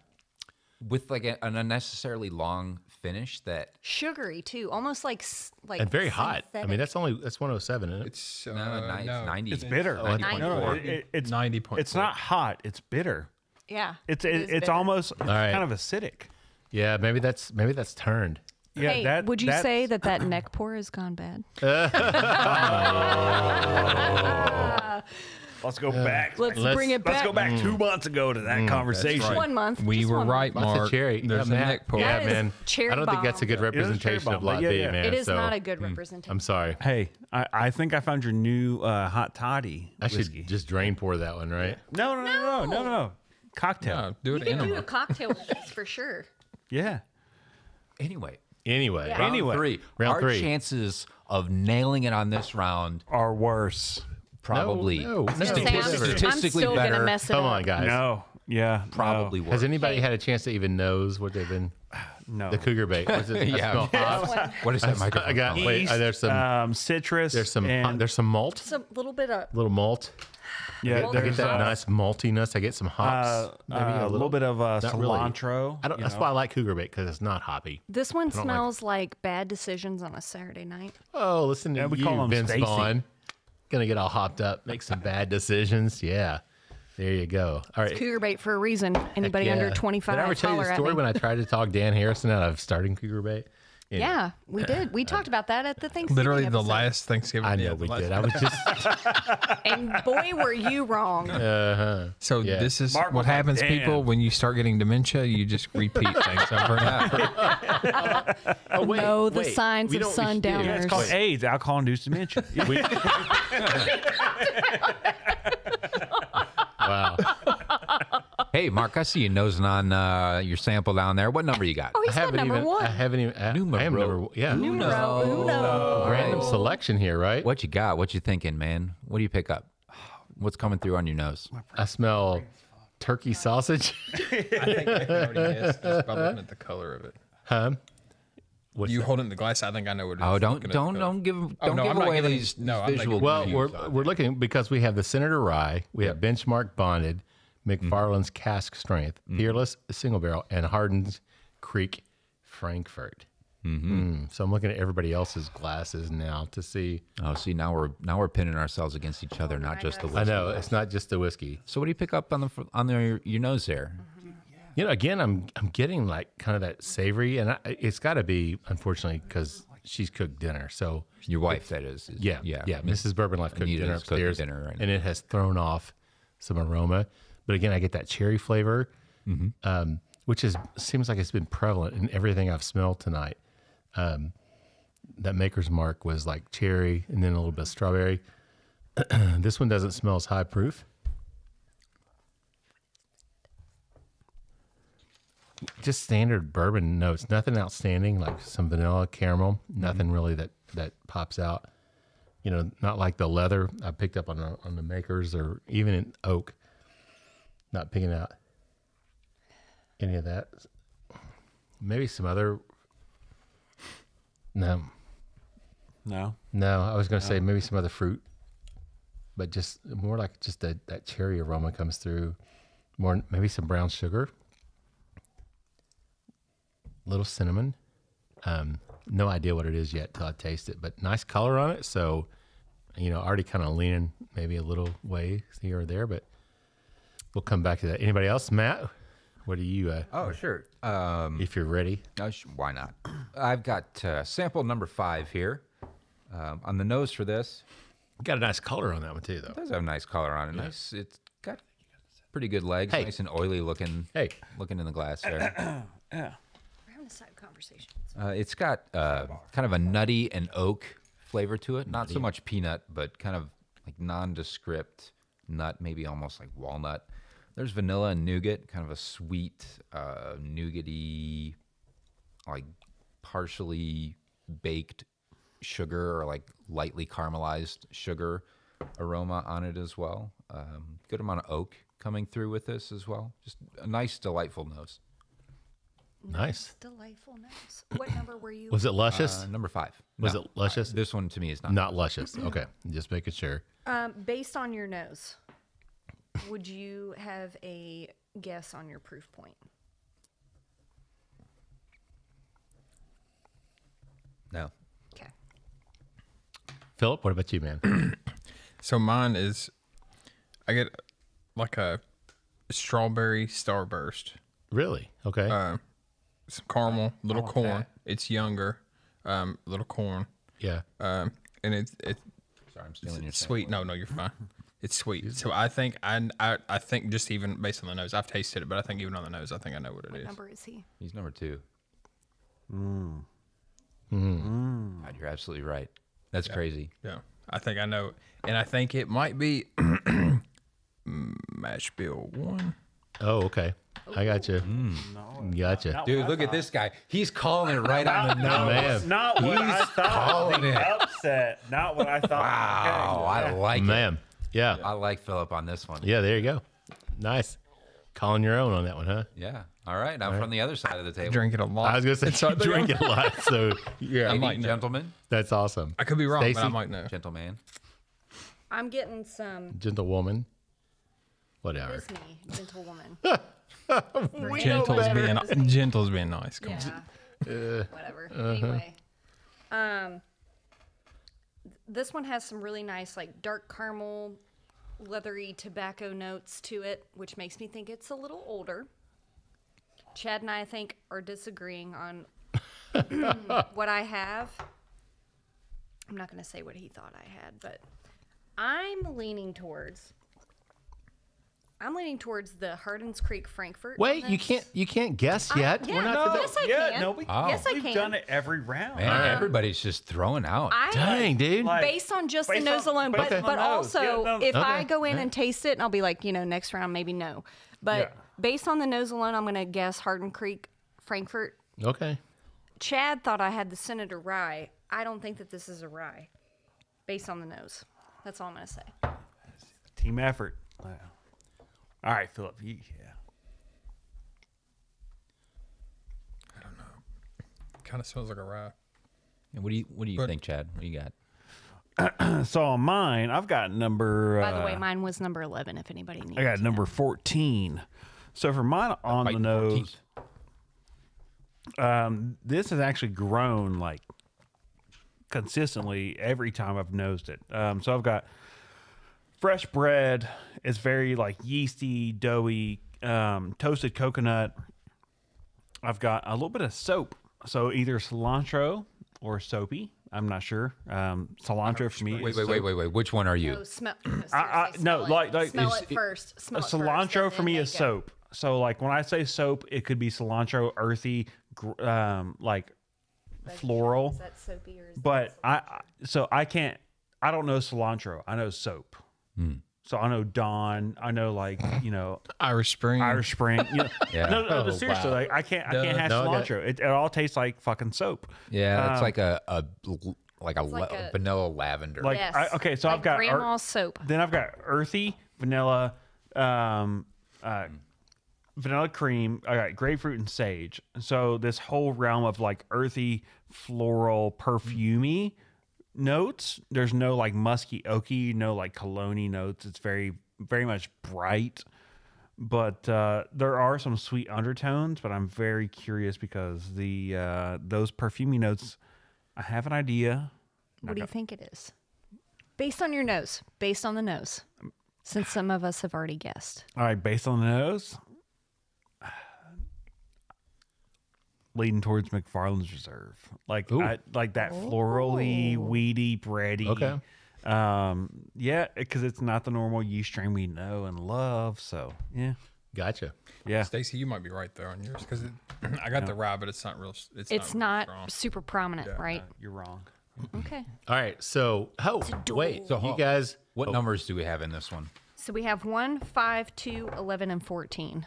With like an unnecessarily long finish that Sugary too. Almost like And very hot. I mean, synthetic. that's 107, isn't it? It's no, 90. It's bitter. Oh, 90.4. No, it's 90.4. It's not hot. It's bitter. Yeah. It's it is it's bitter. almost right. kind of acidic. Yeah, maybe that's turned. Yeah. Hey, would you that's- say that neck pour has gone bad? Let's go back. Let's bring it Let's back. go back 2 months ago to that conversation. right. 1 month. We just were 1 month. right, Lots Mark. of cherry. There's yeah, a man. neck pour. Yeah, That is man. cherry I don't think that's a good bomb. It is a cherry representation of bomb, Lot but B, yeah. man. It is so not a good representation. I'm sorry. Hey, I think I found your new hot toddy I should whiskey. just drain pour that one, right? No. Cocktail. No, do You it can in do a a cocktail with this for sure. Yeah. Anyway, Anyway. Yeah. round Anyway, three. round Our three. chances of nailing it on this round Are worse. probably No. I'm statistically still better. gonna mess it Come up. on, guys. No. Yeah. probably worse. Has anybody had a chance to even knows what they've been? No. The cougar bait. Was it? Yeah. I smell hops. What is that microphone? I got. called? Wait. There's some. Citrus. There's some. and- There's some malt. It's a little bit of Little malt. yeah. I get There's that nice maltiness. I get some hops. Maybe a little bit of Not really. cilantro. I don't, that's why I like cougar bait, because it's not hoppy. this one don't like smells like bad decisions on a Saturday night. Oh, listen to Yeah, we you, call 'em Ben Stacy. Spawn. Gonna get all hopped up, make some bad decisions. Yeah, there you go. All right. Cougar bait for a reason. Anybody under Yeah. 25, Did I ever tell you holler the at story me. when I tried to talk Dan Harrison out of starting cougar bait? Anyway, Yeah, we did. We talked about that at the Thanksgiving Literally the episode. last Thanksgiving. I yeah, know the we last- did. I was just. And boy, were you wrong. So Yeah. this is Mark what was like, happens, "Damn." people, when you start getting dementia. You just repeat things over and over. Oh, wait, Know the wait. signs We of know what we should do. sundowners. Yeah, it's called AIDS, alcohol-induced dementia. Yeah. We- wow. Hey, Hey, Mark, I see you nosing on your sample down there. What number you got? Oh, he said number one. I haven't even. I am number. Yeah. Numero uno. Random selection here, right? What you got? What you thinking, man? What do you pick up? What's coming through on your nose? I smell turkey sausage. I think I can already guess just by looking at the color of it. Huh? What's You that? hold it in the glass. I think I know what it is. Oh, don't looking at the color. give Oh, don't no, give I'm not away giving- these no, I'm not visual. giving- Well, cues we're on we're it. looking because we have the Senator Rye, we have Benchmark Bonded, McFarland's Cask Strength, Peerless Single Barrel, and Hardin's Creek Frankfurt. So I'm looking at everybody else's glasses now to see. Oh, see, now we're pinning ourselves against each other, not just the I whiskey. know it's not just the whiskey. So what do you pick up on your nose there? You know, again, I'm getting like kind of that savory, and it's got to be unfortunately because she's cooked dinner. So Your wife, that is. yeah. Mrs. Bourbon Life cooked Anita's dinner cooking upstairs, dinner right now. and it has thrown off some aroma. But again, I get that cherry flavor, which seems like it's been prevalent in everything I've smelled tonight. That Maker's Mark was like cherry, and then a little bit of strawberry. This one doesn't smell as high proof. Just standard bourbon notes, nothing outstanding, like some vanilla, caramel, nothing really that pops out. You know, not like the leather I picked up on the Makers or even in oak. Not picking out any of that. Maybe some other. No, I was going to say maybe some other fruit, but just more like just that cherry aroma comes through. More maybe some brown sugar. Little cinnamon. No idea what it is yet till I taste it, but nice color on it. So, you know, already kind of leaning maybe a little way here or there, but we'll come back to that. Anybody else? Matt, what do you, Oh, sure. if you're ready? Why not? I've got sample number 5 here. On the nose for this, Got a nice color on that one too, though. it does have a nice color on it. Nice. It's got pretty good legs. Hey. Nice and oily looking. Hey. Looking in the glass there. We're having a side conversation. It's got kind of a nutty and oak flavor to it. Not so much peanut, but kind of like nondescript nut, maybe almost like walnut. There's vanilla and nougat, kind of a sweet, nougaty, like partially baked sugar or like lightly caramelized sugar aroma on it as well. Good amount of oak coming through with this as well. Just a nice, delightful nose. Nice. Delightful nose. What number were you? Was it luscious? Number 5. Was it luscious? This one to me is not. Not luscious. Okay. Just making sure. Based on your nose, would you have a guess on your proof point? No. Okay. Philip, what about you, man? So mine is, I get like a strawberry starburst, Really? Okay. some caramel, little corn. It's younger, little corn, yeah. and it's Sorry, I'm stealing your sweet. No, you're fine. It's sweet. So I think I think just even based on the nose, I've tasted it, but I think even on the nose, I think I know what it What is. number is he? He's number 2. God, you're absolutely right. That's crazy. Yeah, I think I know, and I think it might be Mash Bill 1. Oh, okay. I got you. Gotcha. Dude, look at this guy. He's calling it right on the nose. Man. Not what I thought. calling it. Upset. Not what I thought. Wow, I like it. Man. Yeah. I like Philip on this one. Yeah, there you go. Nice. Calling your own on that one, huh? Yeah. All right. I'm from the other side of the table. Drink it a lot. I was going to say, you drink it a lot. So, yeah, Any might know. gentleman? that's awesome. I could be wrong, but I Stacy? might know. Gentleman. I'm getting some Gentlewoman. Whatever. Disney gentlewoman. Gentle's being nice. Come on. Yeah. Whatever. Anyway. This one has some really nice, like, dark caramel, leathery tobacco notes to it, which makes me think it's a little older. Chad and I think, are disagreeing on what I have. I'm not going to say what he thought I had, but I'm leaning towards I'm leaning towards the Hardin's Creek Frankfurt. Wait, on you this. can't guess yet. Yeah, We're not yes, I can. No, Yes, I we've can. done it every round. Man, everybody's just throwing out. Dang, dude. Like- Based on just the Based nose on- alone, based but on the nose. also Yeah, no, if I okay. go in and taste it, and I'll be like, next round maybe no. But Yeah. based on the nose alone, I'm gonna guess Hardin Creek Frankfurt. Okay. Chad thought I had the Senator Rye. I don't think that this is a rye, based on the nose. That's all I'm gonna say. Team effort. Wow. All right, Philip. Yeah. Kind of smells like a rye. And what do you think, Chad? What do you got? So on mine, I've got number. By the way, mine was number 11. If anybody needs, I got to number know. 14. So for mine on the Fighting nose, this has actually grown like consistently every time I've nosed it. So I've got fresh bread. It's very like yeasty, doughy, toasted coconut. I've got a little bit of soap. So either cilantro or soapy. I'm not sure. Cilantro for me. Wait, is wait, wait, soap. wait, wait. Which one are you? Oh, smell. no, Smell like- it first. Smell it first. Cilantro and for then me make is it. soap. So like when I say soap, it could be cilantro, earthy, like floral. Is that soapy or is But I can't. I don't know cilantro. I know soap. So I know Dawn. I know like Irish Spring. Irish Spring. Yeah. No, Oh, seriously. wow. Like I can't have No, I got- cilantro. It all tastes like fucking soap. Yeah, it's like a like a- vanilla lavender. Like Yes. okay, so Like I've got grandma's soap. Then I've got earthy, vanilla, vanilla cream. I got grapefruit and sage. So this whole realm of like earthy, floral, perfumey notes. There's no like musky, oaky, no like cologne notes. It's very, very much bright. But there are some sweet undertones. But I'm very curious because those perfumey notes. I have an idea. What do you think it is? Based on your nose. Based on the nose. Since some of us have already guessed. All right, based on the nose, leading towards McFarland's Reserve, like like that florally, weedy, bready. Okay. Yeah, because it's not the normal yeast strain we know and love. So yeah, Gotcha. yeah. Stacy, you might be right there on yours because I got the rye, but it's not real. It's real not strong. super prominent, right? You're wrong. Okay. All right. So, wait. So you guys, what numbers do we have in this one? So we have 1, 5, 2, 11, and 14.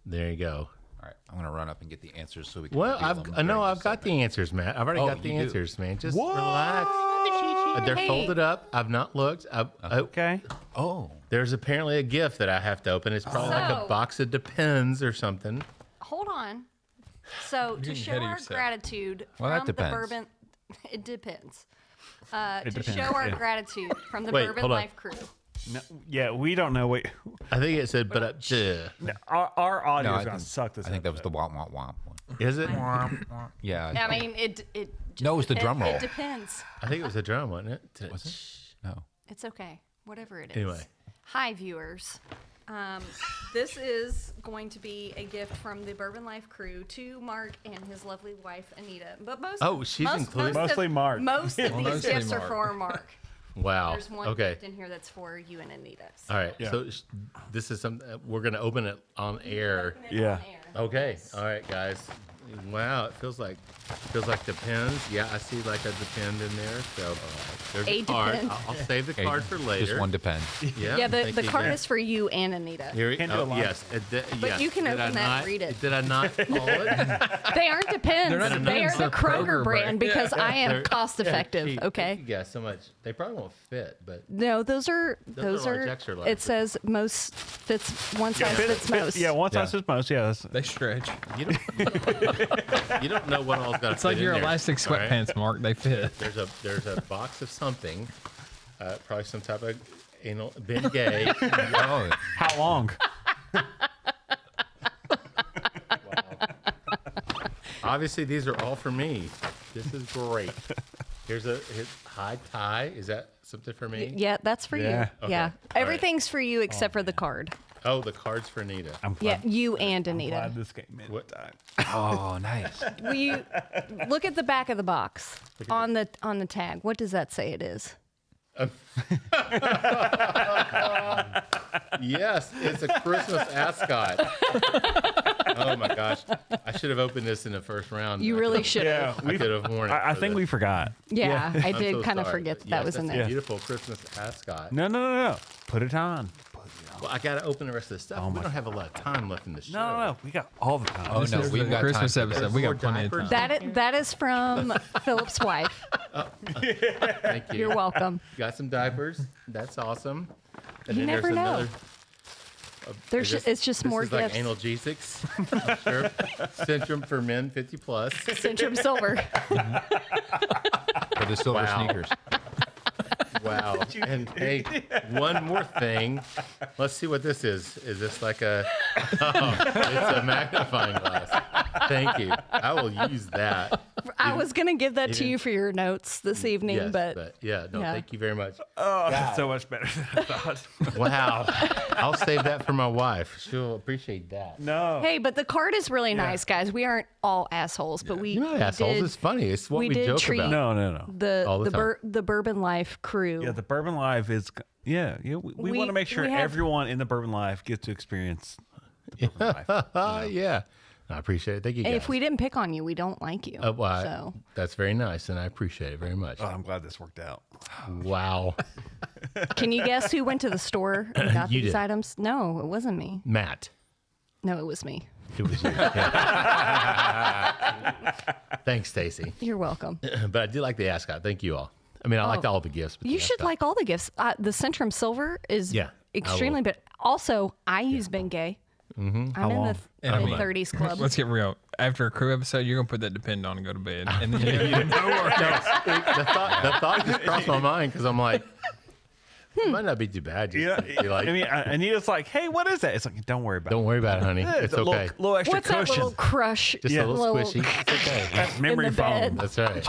there you go. All right, I'm gonna run up and get the answers so we can. Well, reveal them I know during I've this got segment. the answers, Matt. I've already Oh, got the you do? answers, man. Just relax. They're Hey. folded up. I've not looked. Okay. Oh, There's apparently a gift that I have to open. It's probably like a So- box of Depends or something. Hold on. So to getting show ahead of our yourself. gratitude Well, that from the depends. bourbon, it depends. It To depends, show our yeah. gratitude from the Wait, Bourbon hold on. Life Crew. No, yeah, we don't know. Wait, I think it said, but our audio no, is gonna suck this. I think that was episode. the womp womp womp one. is it? Yeah. I mean, it just No, it was the drum roll. It depends. I think it was a drum, wasn't it? Was it? No. It's okay. Whatever it is. Anyway. Hi, viewers. This is going to be a gift from the Bourbon Life Crew to Mark and his lovely wife, Anita. But Oh, she's included? Mostly Mark. Most of these Mostly gifts are Mark. for Mark. Wow. There's one Okay. gift in here that's for you and Anita. All right. So this is something we're going to open it on air. Yeah. Okay. All right, guys. Wow, it feels like Depends. Yeah, I see like a Depend in there. So there's a A card. Depend. I'll save the Okay, card for later. Just one depend. Yeah, the thank you, card yeah. is for you and Anita. Here, Can't do a line. yes, But you can Did I open that and not- read it. Did I not call it? They aren't Depends. not They Depends, are the they're Kroger Kroger brand brand. because I am They're- cost effective. Gee, Okay. Yeah, so much. They probably won't fit, but No, those are Those are large, extra large. It says most fits one size fits most. Yeah, one size fits most. Yeah, that's, They stretch. you don't know what all's got. It's like your elastic sweatpants, Mark. They fit. There's a box of something, probably some type of anal Bengay. Oh, how long? Obviously, these are all for me. This is great. Here's high tie. Is that something for me? Yeah, that's for Yeah. you. Yeah. Okay. Everything's for you except for the card. Oh, the card's for Nita. I'm Yeah, glad, you and glad Anita. this came in. What? time. oh, nice. Will you look at the back of the box on the tag? What does that say it is? Yes, it's a Christmas ascot. Oh my gosh. I should have opened this in the first round. You really should have. I could have worn it. I think we forgot. Yeah, I I'm did so kind of sorry, forget but that yes, was in that's a there. beautiful Christmas ascot. No. Put it on. Well, I got to open the rest of the stuff. We don't have a lot of time left in the show. No. We got all the time. Oh, no, we've got Christmas time for episode. this. We More got plenty of diapers? time. That is from Philip's wife. Thank you. You're welcome. Got some diapers. That's awesome. And You then never there's know. another. It's just this more is like gifts. analgesics. Sure. Centrum for men 50 plus. Centrum Silver. For the silver Wow. sneakers. Wow. And hey, one more thing. Let's see what this is. Is this like a? Oh, it's a magnifying glass. Thank you. I will use that. I was gonna give that to you for your notes this evening, Yes, but yeah, no, yeah. thank you very much. Oh, that's so much better than I thought. Wow. I'll save that for my wife. She'll appreciate that. No. hey, but the card is really nice, guys. We aren't all assholes, but we You're not we assholes. did It's funny. It's what we we did joke treat- about. No. All the time. the Bourbon Life crew. Yeah, the Bourbon Life is. Yeah. We We- want to make sure we have- everyone in the Bourbon Life gets to experience the Bourbon Life. Yeah. I appreciate it. Thank you, guys. If we didn't pick on you, we don't like you. Well, so that's very nice, and I appreciate it very much. Oh, I'm glad this worked out. Wow. can you guess who went to the store and got You these did. items? No, it wasn't me. Matt. No, it was me. It was you. Yeah. Thanks, Stacy. You're welcome. But I do like the ascot. Thank you all. I mean, I liked all the gifts. But You the should ascot- like all the gifts. The Centrum Silver is Yeah, I extremely, will. but also I use Bengay. I'm in long? the I mean, mid-30s club. Let's get real. After a crew episode, you're gonna put that depend on and go to bed, and then you The thought just crossed my mind because I'm like, it might not be too bad. Just to be like, I mean, Anita's like, hey, what is that? It's like, don't worry about don't worry about it, honey. it. It's a okay. little extra What's that cushion. little crush? Just a little squishy. It's okay. That's memory in the bed? foam. That's right.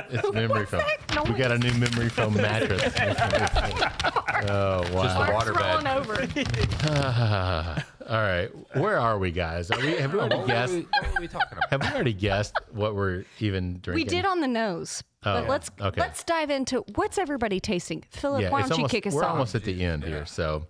It's memory foam. that We got a new memory foam mattress. Oh, wow. Just the water Rolling bed. over. All right. Where are we, guys? Have we already guessed? What were we talking about? Have we already guessed what we're even We drinking? did on the nose, but yeah. let's Okay. dive into what's everybody tasting. Philip, Yeah, why it's don't you almost, kick us we're off? almost at the end here, so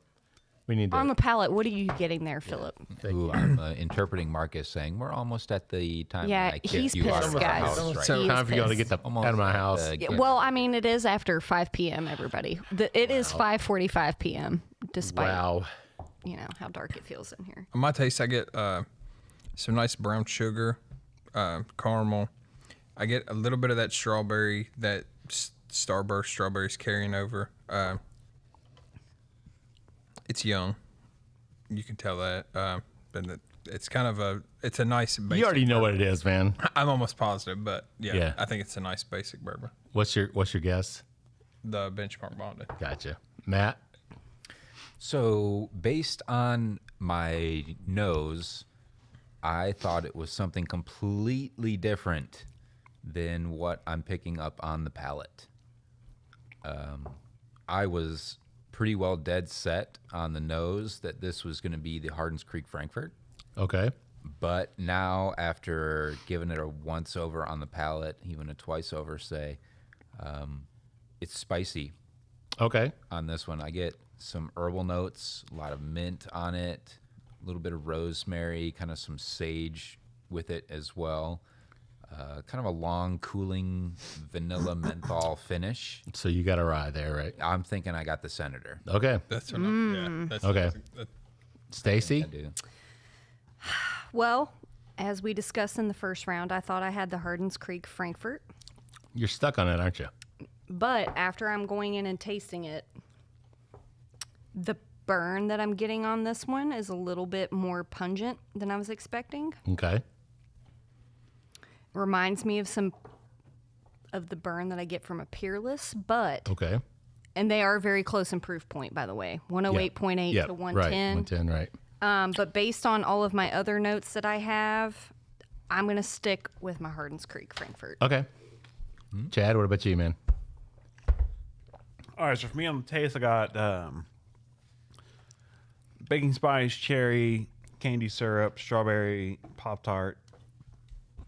we need to. On the palate, what are you getting there, Philip? Ooh, I'm interpreting Marcus saying we're almost at the time. Yeah, when I kick he's you out pissed, of our guys. house, Almost right? So- He time is for y'all to pissed. get the Almost out of my at house. the- Yeah, well, I mean, it is after 5 p.m. Everybody, it is 5:45 p.m. Despite Wow. how dark it feels in here. on my taste, I get some nice brown sugar, caramel. I get a little bit of that strawberry, that Starburst strawberries carrying over. It's young, you can tell that. But it's kind of it's a nice. Basic You already know bourbon. what it is, man. I'm almost positive, but yeah, Yeah. I think it's a nice basic bourbon. What's your guess? The benchmark bonded. Gotcha, Matt. So, based on my nose, I thought it was something completely different than what I'm picking up on the palate. I was pretty well dead set on the nose that this was going to be the Hardens Creek Frankfurt. Okay. But now, after giving it a once over on the palate, even a twice over, say, it's spicy Okay. on this one. I get some herbal notes, a lot of mint on it, a little bit of rosemary, kind of some sage with it as well. Kind of a long, cooling vanilla menthol finish. So you got a rye there, right? I'm thinking I got the Senator. Okay. That's what that's Okay. that- Stacy. I do. Well, as we discussed in the first round, I thought I had the Hardens Creek Frankfurt, You're stuck on it, aren't you? but after I'm going in and tasting it, the burn that I'm getting on this one is a little bit more pungent than I was expecting. Okay. Reminds me of some of the burn that I get from a Peerless, but Okay. and they are very close in proof point, by the way, 108.8 Yeah. to Right. 110. 110. Right. But based on all of my other notes that I have, I'm gonna stick with my Hardens Creek Frankfurt. Okay. Chad, what about you, man? All right, so for me on the taste, I got baking spice, cherry, candy syrup, strawberry Pop-Tart.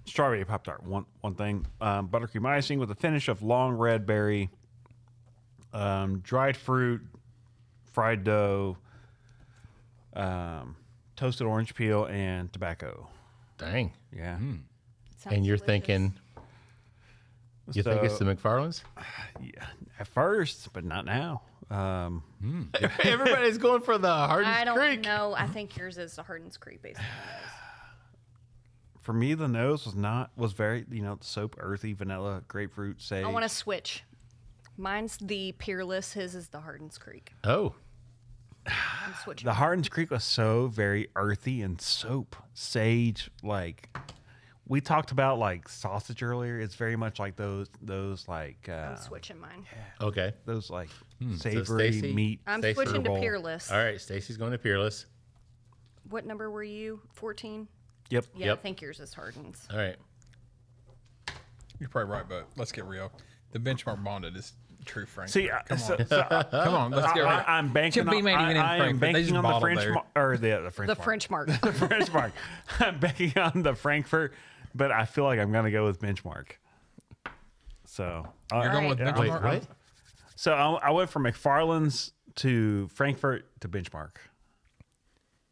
Strawberry Pop-Tart, one thing. Buttercream icing with a finish of long red berry, dried fruit, fried dough, toasted orange peel, and tobacco. Dang. Yeah. Sounds And you're delicious. thinking, you think it's the McFarland's? Yeah, at first, but not now. Everybody's going for the Hardin's I don't Creek. know. I think yours is the Hardin's Creek based on those. For me, the nose was very, soap, earthy, vanilla, grapefruit, sage. I want to switch. Mine's the Peerless. His is the Hardin's Creek. Oh, I'm switching. The Hardin's Creek was so very earthy and soap, sage. Like we talked about, like sausage earlier. It's very much like those like I'm switching mine. okay. those like So savory Stacy- meat. I'm Stacey switching to Herbal. Peerless. All right, Stacy's going to Peerless. What number were you? 14? Yep. Yeah, Yep. I think yours is Hardin's. All right. You're probably right, but let's get real. The benchmark bonded is true Frankfurt. See, come on, so, come on, let's get real. I'm banking Should be on, made even in I am Frankfurt. They banking just on the bottle French there. or the French The mark. French mark. The French mark. I'm banking on the Frankfurt, but I feel like I'm going to go with benchmark. So You're going with Alright. benchmark. Wait, what? So I went from McFarland's to Frankfurt to benchmark.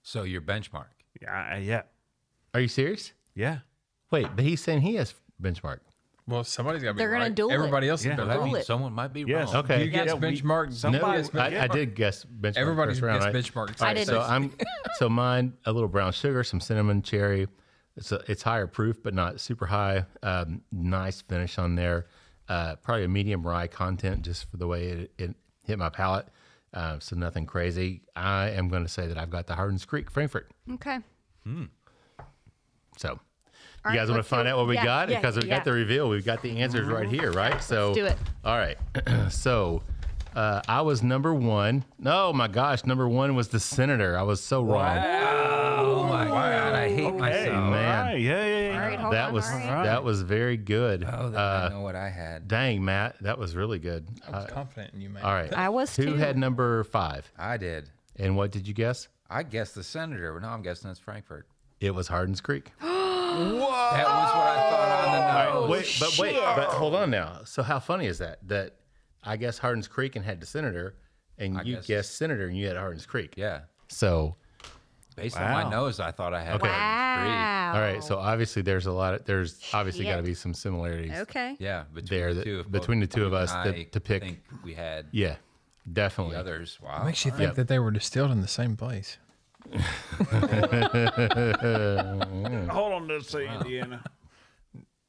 So your benchmark. Yeah. Are you serious? Yeah. Wait, but he's saying he has benchmark. Well, somebody's got to be They're gonna right. duel it. Everybody else Yeah. has been That Roll wrong. means it. someone might be Yes. wrong. Okay. You guess Yeah, benchmark. somebody- Nobody has I benchmark. did guess benchmark. Everybody's first round, guessed right? benchmark. I did. So so mine a little brown sugar, some cinnamon, cherry. It's higher proof, but not super high. Nice finish on there. Probably a medium rye content, just for the way it hit my palate. So nothing crazy. I am going to say that I've got the Hardin's Creek Frankfurt. Okay. So All you right, guys want to let's find do- out what we yeah, got? yeah, Because we yeah. got the reveal. We've got the answers right here, right? So do it. All right. So I was number one. Oh my gosh, number one was the Senator. I was so wrong. Oh my God, I hate myself. Man. All right. Yeah. All right, hold That on. was all right. that was very good. Oh, then I know what I had. Dang, Matt, that was really good. I was confident in you, man. All right. I was Who too. had number 5? I did. And what did you guess? I guessed the Senator, but now I'm guessing it's Frankfurt. It was Hardin's Creek. That was what I thought on the nose. But hold on now. So how funny is that? That I guessed Hardin's Creek and had the Senator, and you guessed- guessed Senator and you had Hardin's Creek. Yeah. So Based on my nose, I thought I had Okay. Hardin's Wow. all right. So obviously there's obviously got to Shit. be some similarities. Okay. Creek. Yeah, between There, the two of between the two of you us and to- I to pick. think we had Yeah, definitely. the others. Wow. Makes you think that they were distilled in the same place. Hold on to say Indiana.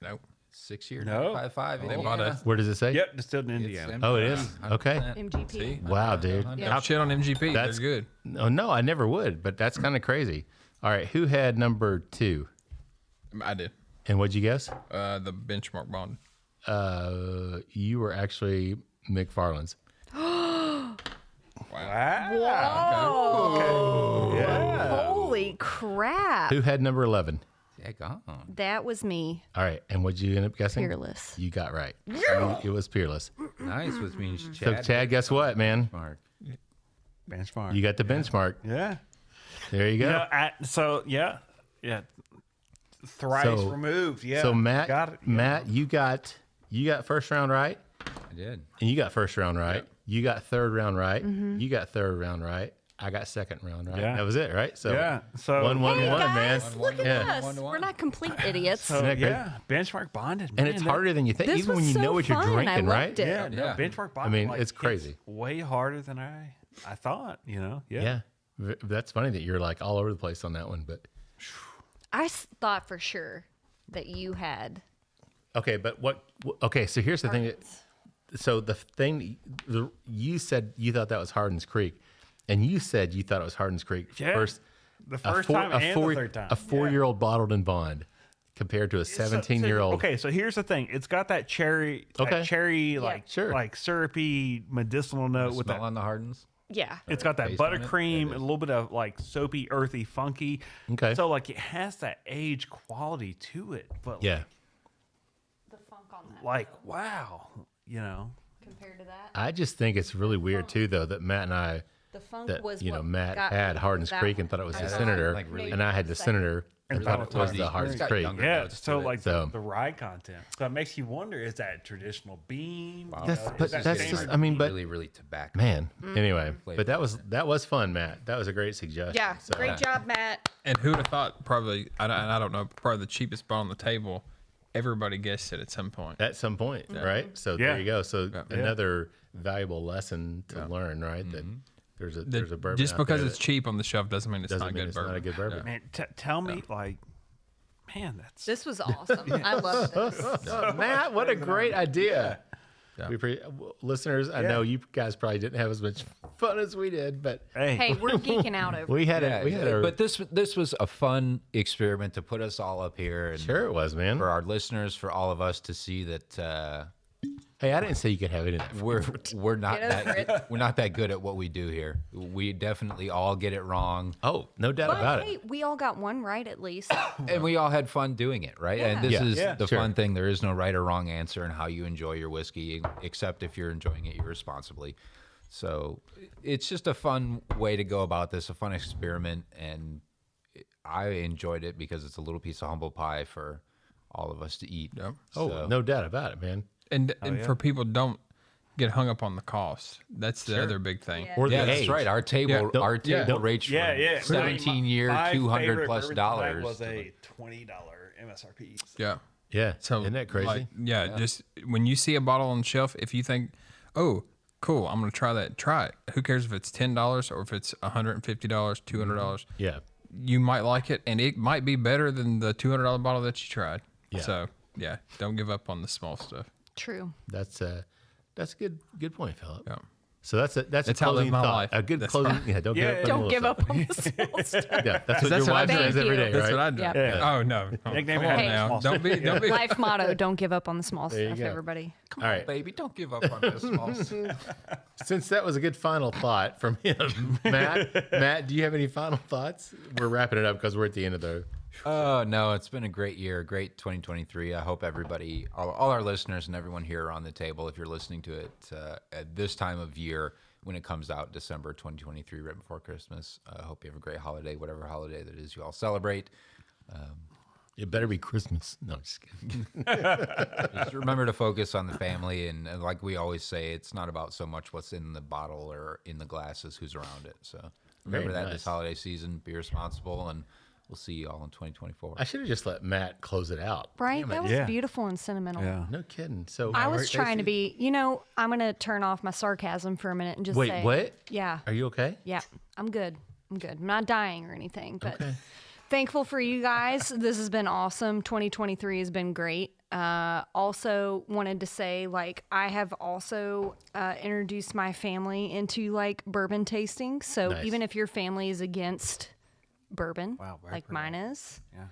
Nope. 6 year, No. 5.5. They bought Indiana. us. Where does it say? Yep, distilled in It's Indiana. Oh, it is? 100%. Okay. MGP. See? Wow, dude. Don't shit on MGP. They're That's- good. Oh no, I never would, but that's kind of crazy. All right, who had number 2? I did. And what'd you guess? The benchmark bond. You were actually McFarland's. Holy crap. Who had number 11? Daggone. That was me. All right, and what'd you end up guessing? Peerless. You got right. It was Peerless. Nice, which means So Chad. Chad, guess what, man? Mark. Benchmark. You got the benchmark. Yeah. There you go. Yeah. Thrice So- removed. Yeah. So Matt, got it. Matt, you got first round right, I did. and you got first round right. You got third round right. Mm-hmm. You got third round right. I got second round right. Yeah. That was it, right? So Yeah. So 1-1-1, Hey, man. guys, look at Yeah. us. 1-1. We're not complete idiots. So, Isn't that great? yeah, benchmark bonded. And man, it's that- harder than you think, This even when was you so know what you're fun. I drinking, loved right? it. Yeah, Yeah. benchmark bonded. mean, it's crazy. Way harder than I thought. Yeah. Yeah. That's funny that you're like all over the place on that one, but I thought for sure that you had. okay. But okay, so here's the thing. So the thing you said you thought that was Hardin's Creek, and you said you thought it was Hardin's Creek Yeah. first. The first time and the third time. A 4-year-old bottled in bond compared to a 17-year-old. Okay, so here's the thing. It's got that cherry, Okay. like like syrupy medicinal note with Smell that. on the Hardens. Yeah. It's got that Taste on it? buttercream, It a is. little bit of like soapy, earthy, funky. Okay. So like it has that age quality to it, but Yeah. The funk on that. like wow, Compared to that, I just think it's really weird too, though, that Matt and I, the funk that was you know, what Matt got had me. Hardin's That Creek one. and thought it was the That's Senator, like really and I had the second. Senator, And That was the hardest got trait. younger Yeah, notes so to it. like So- the rye content. So it makes you wonder: is that traditional bean? You That's- know, but is that that's standard just- I mean, but- really, really tobacco. Man. Anyway, Flavor. but that was fun, Matt. That was a great suggestion. Yeah, So- great job, Matt. And who would have thought? Probably, I don't know. Probably the cheapest bottle on the table. Everybody guessed it at some point. At some point, right? So Yeah. there you go. So another valuable lesson to learn, right? That there's a bourbon Just out because there it's cheap on the shelf doesn't mean it's doesn't not mean good it's bourbon. not a good bourbon. Man, tell me, like, man, that's This was awesome. I love this. Matt, what a great idea. Yeah. Listeners, I know you guys probably didn't have as much fun as we did, but Hey, we're geeking out over. we had Yeah, a but this was a fun experiment to put us all up here and sure it was, man. for our listeners, for all of us to see that Hey, I didn't say you could have any of that. we're not Get over it. we're not that good at what we do here. We definitely all get it wrong, Oh, no doubt about But hey, it. we all got one right at least. and we all had fun doing it, right? And this Yeah. is Yeah. the Sure. fun thing. There is no right or wrong answer in how you enjoy your whiskey, except if you're enjoying it irresponsibly. So it's just a fun way to go about this, a fun experiment, and I enjoyed it because it's a little piece of humble pie for all of us to eat. Yep. Oh, So- no doubt about it, man. And for people, don't get hung up on the cost. That's the other big thing. Yeah. Or Yeah, the that's age. right. Our table, Yeah. our table Yeah. rates from yeah. 17-year, My $200 favorite plus bourbon dollars. tonight was to a $20 MSRP. Yeah. Yeah. So Isn't that crazy? like, just when you see a bottle on the shelf, if you think, oh, cool, I'm gonna try that, try it. Who cares if it's $10 or if it's $150, $200? Yeah. You might like it, and it might be better than the $200 bottle that you tried. Yeah. So yeah, don't give up on the small stuff. True. That's a good point, Philip. Yeah. So that's a That's how I live closing my thought. life. A good That's closing. Yeah, don't give up. on the Don't little give stuff. up on the small stuff. Yeah, that's what That's your what wife I says do. every day, That's right? what I do. Yep. Yeah. Oh no! Nickname Come on it now. small Don't be. Life motto: don't give up on the small you stuff. go. Everybody. All right. Baby, don't give up on this small stuff. Since that was a good final thought from him, Matt, do you have any final thoughts? We're wrapping it up because we're at the end of the. Oh, no, it's been a great year, great 2023. I hope everybody, all our listeners and everyone here around the table, if you're listening to it at this time of year, when it comes out, December 2023, right before Christmas, I hope you have a great holiday, whatever holiday that is you all celebrate. It better be Christmas. No, just kidding. Just remember to focus on the family. And like we always say, it's not about so much what's in the bottle or in the glasses, who's around it. So remember Very that nice. this holiday season, be responsible, and we'll see you all in 2024. I should have just let Matt close it out. Right? Damn it. That was Yeah. beautiful and sentimental. Yeah. No kidding. So I was trying to be, I'm going to turn off my sarcasm for a minute and just Wait, say. what? Yeah. Are you okay? Yeah. I'm good. I'm not dying or anything, but thankful for you guys. This has been awesome. 2023 has been great. Also wanted to say, like, I have also introduced my family into like bourbon tasting. So Nice. even if your family is against bourbon, Wow, very like mine is, Yeah.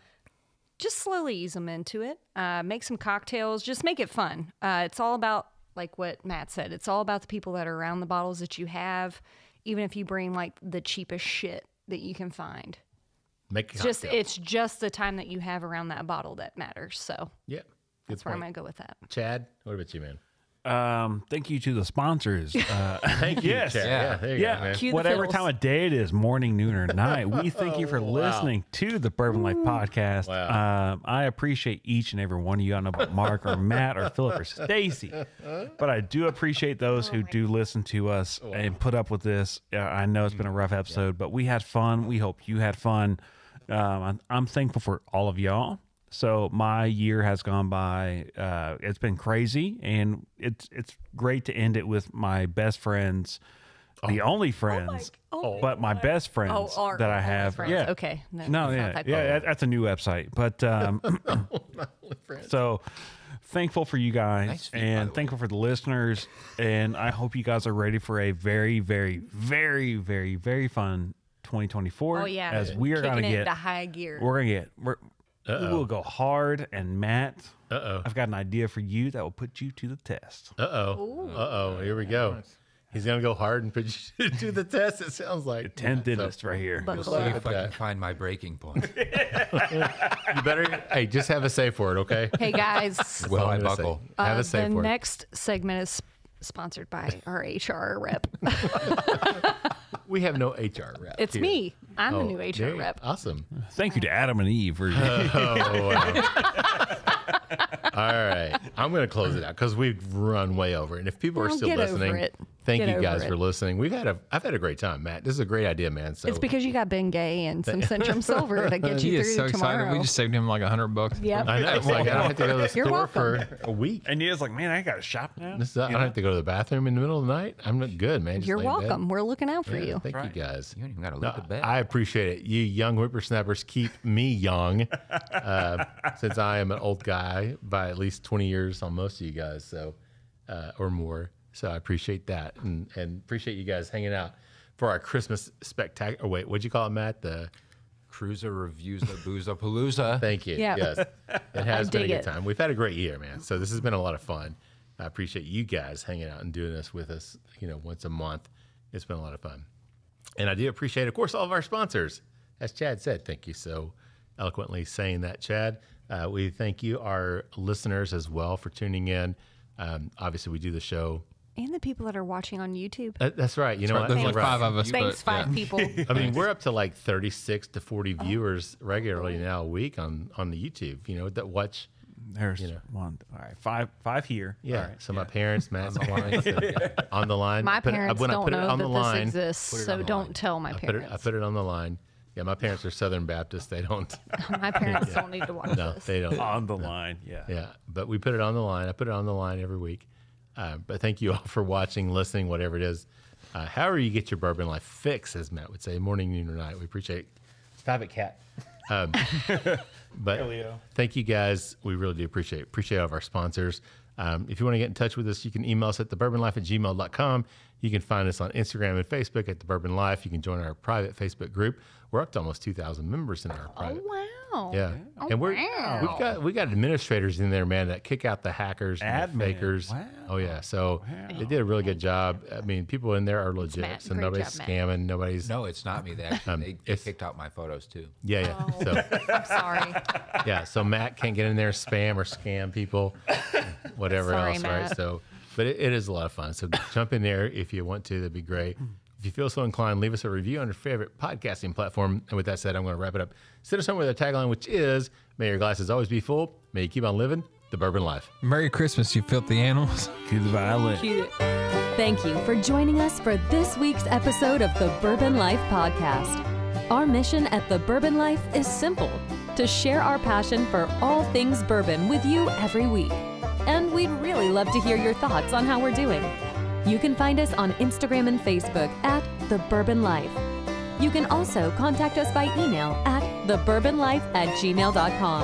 just slowly ease them into it. Make some cocktails. Just make it fun. It's all about, like what Matt said, it's all about the people that are around the bottles that you have, even if you bring like the cheapest shit that you can find. Make a Just cocktail. it's just the time that you have around that bottle that matters. So Yeah. Good that's where I'm point. gonna go with that. Chad, what about you, man? Thank you to the sponsors. Thank you, Yes. Chad. Yeah, there you go, man. Cue the Whatever fills. time of day it is, morning, noon, or night, we thank you for listening to the Bourbon Life Podcast. Wow. I appreciate each and every one of you. I don't know about Mark or Matt or Philip or Stacy, but I do appreciate those who do listen to us and put up with this. I know it's been a rough episode, but we had fun. We hope you had fun. I'm thankful for all of y'all. So my year has gone by. It's been crazy, and it's great to end it with my best friends, the only friends, but my best friends our that I only have. friends. Yeah. Okay. No, it's not yeah, that yeah. cool. That's a new website, but so thankful for you guys, Nice feed, by the and way. thankful for the listeners, and I hope you guys are ready for a very, very, very, very, very fun 2024. Oh yeah. as we are Kicking gonna it get. into high gear. We will go hard, and Matt, Uh-oh. I've got an idea for you that will put you to the test. Uh-oh. Uh-oh. Here we go. He's going to go hard and put you to the test, it sounds like. 10 dentists right here. Buckle See up. if I can find my breaking point. You better, hey, just have a safe word, okay? Hey guys. Will all I I'm gonna say. buckle? Have a The safe word. next segment is sponsored by our HR rep. We have no HR rep. It's here. me. I'm the Oh, new there HR you- rep. Awesome. Thank you to Adam and Eve for All right. I'm going to close it out because we've run way over. And if people are still get over listening, it. thank Get you over guys it. for listening. I've had a great time, Matt. This is a great idea, man. So It's because you got Ben Gay and some Centrum Silver to get He you is through so excited. tomorrow. We just saved him like $100. Yep. I know. It's like I don't have to go to the You're store welcome. for a week. and he was like, man, I got to shop now. I don't have to go to the bathroom in the middle of the night. I'm not good, man. Just You're lay in bed. welcome. We're looking out for Yeah, you. thank you guys. You ain't even got to look at bed. I appreciate it. You young whippersnappers keep me young, since I am an old guy by at least 20 years on most of you guys, so or more. So I appreciate that, and appreciate you guys hanging out for our Christmas spectacular. Oh, wait, what'd you call it, Matt? The Crewza Reviewza Booza Palooza. Thank you. Yeah. Yes, it has been a dig good it. time. We've had a great year, man. So this has been a lot of fun. I appreciate you guys hanging out and doing this with us. Once a month. It's been a lot of fun. And I do appreciate, of course, all of our sponsors. As Chad said, thank you so eloquently saying that, Chad. We thank you, our listeners, as well, for tuning in. Obviously, we do the show. And the people that are watching on YouTube. That's right. You know what? There's like Right. 5 of us. Thanks, but, 5 people. I mean, we're up to like 36 to 40 viewers regularly now a week on the YouTube, that watch. There's one. All right, five here. Yeah. All right. So my parents, Matt's on the line. My parents when I don't put it know on the that line, this exists, so don't tell my I parents. put it on the line. Yeah, my parents are Southern Baptist. They don't. My parents don't need to watch No, this. they don't. On the line. Yeah. Yeah, but we put it on the line. I put it on the line every week. But thank you all for watching, listening, whatever it is. However you get your Bourbon Life fix, as Matt would say, morning, noon, or night. We appreciate it. Stop it, cat. But thank you guys. We really do appreciate it. Appreciate all of our sponsors. If you want to get in touch with us, you can email us at thebourbonlife@gmail.com. You can find us on Instagram and Facebook at The Bourbon Life. You can join our private Facebook group. We're up to almost 2,000 members in our private. Wow. Yeah, Oh, and wow. we got administrators in there, man, that kick out the hackers and the Admin. fakers. Wow. Oh yeah, so they did a really good job. I mean, people in there are legit, Matt. so Great nobody's job, Matt. scamming. Nobody's No, it's not me. They it's- kicked out my photos too. yeah. Oh. So I'm sorry. yeah, so Matt can't get in there, spam or scam people, whatever Sorry, else, right? Matt. So, but it is a lot of fun. So jump in there if you want to. That'd be great. If you feel so inclined, leave us a review on your favorite podcasting platform. And with that said, I'm going to wrap it up. Send us home with a tagline, which is, may your glasses always be full. May you keep on living the bourbon life. Merry Christmas, you filthy animals. Cue the violin. Thank you for joining us for this week's episode of the Bourbon Life Podcast. Our mission at the Bourbon Life is simple: to share our passion for all things bourbon with you every week. And we'd really love to hear your thoughts on how we're doing. You can find us on Instagram and Facebook at The Bourbon Life. You can also contact us by email at thebourbonlife@gmail.com.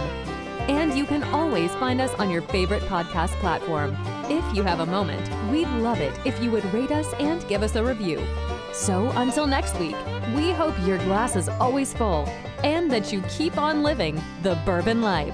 And you can always find us on your favorite podcast platform. If you have a moment, we'd love it if you would rate us and give us a review. So until next week, we hope your glass is always full and that you keep on living the bourbon life.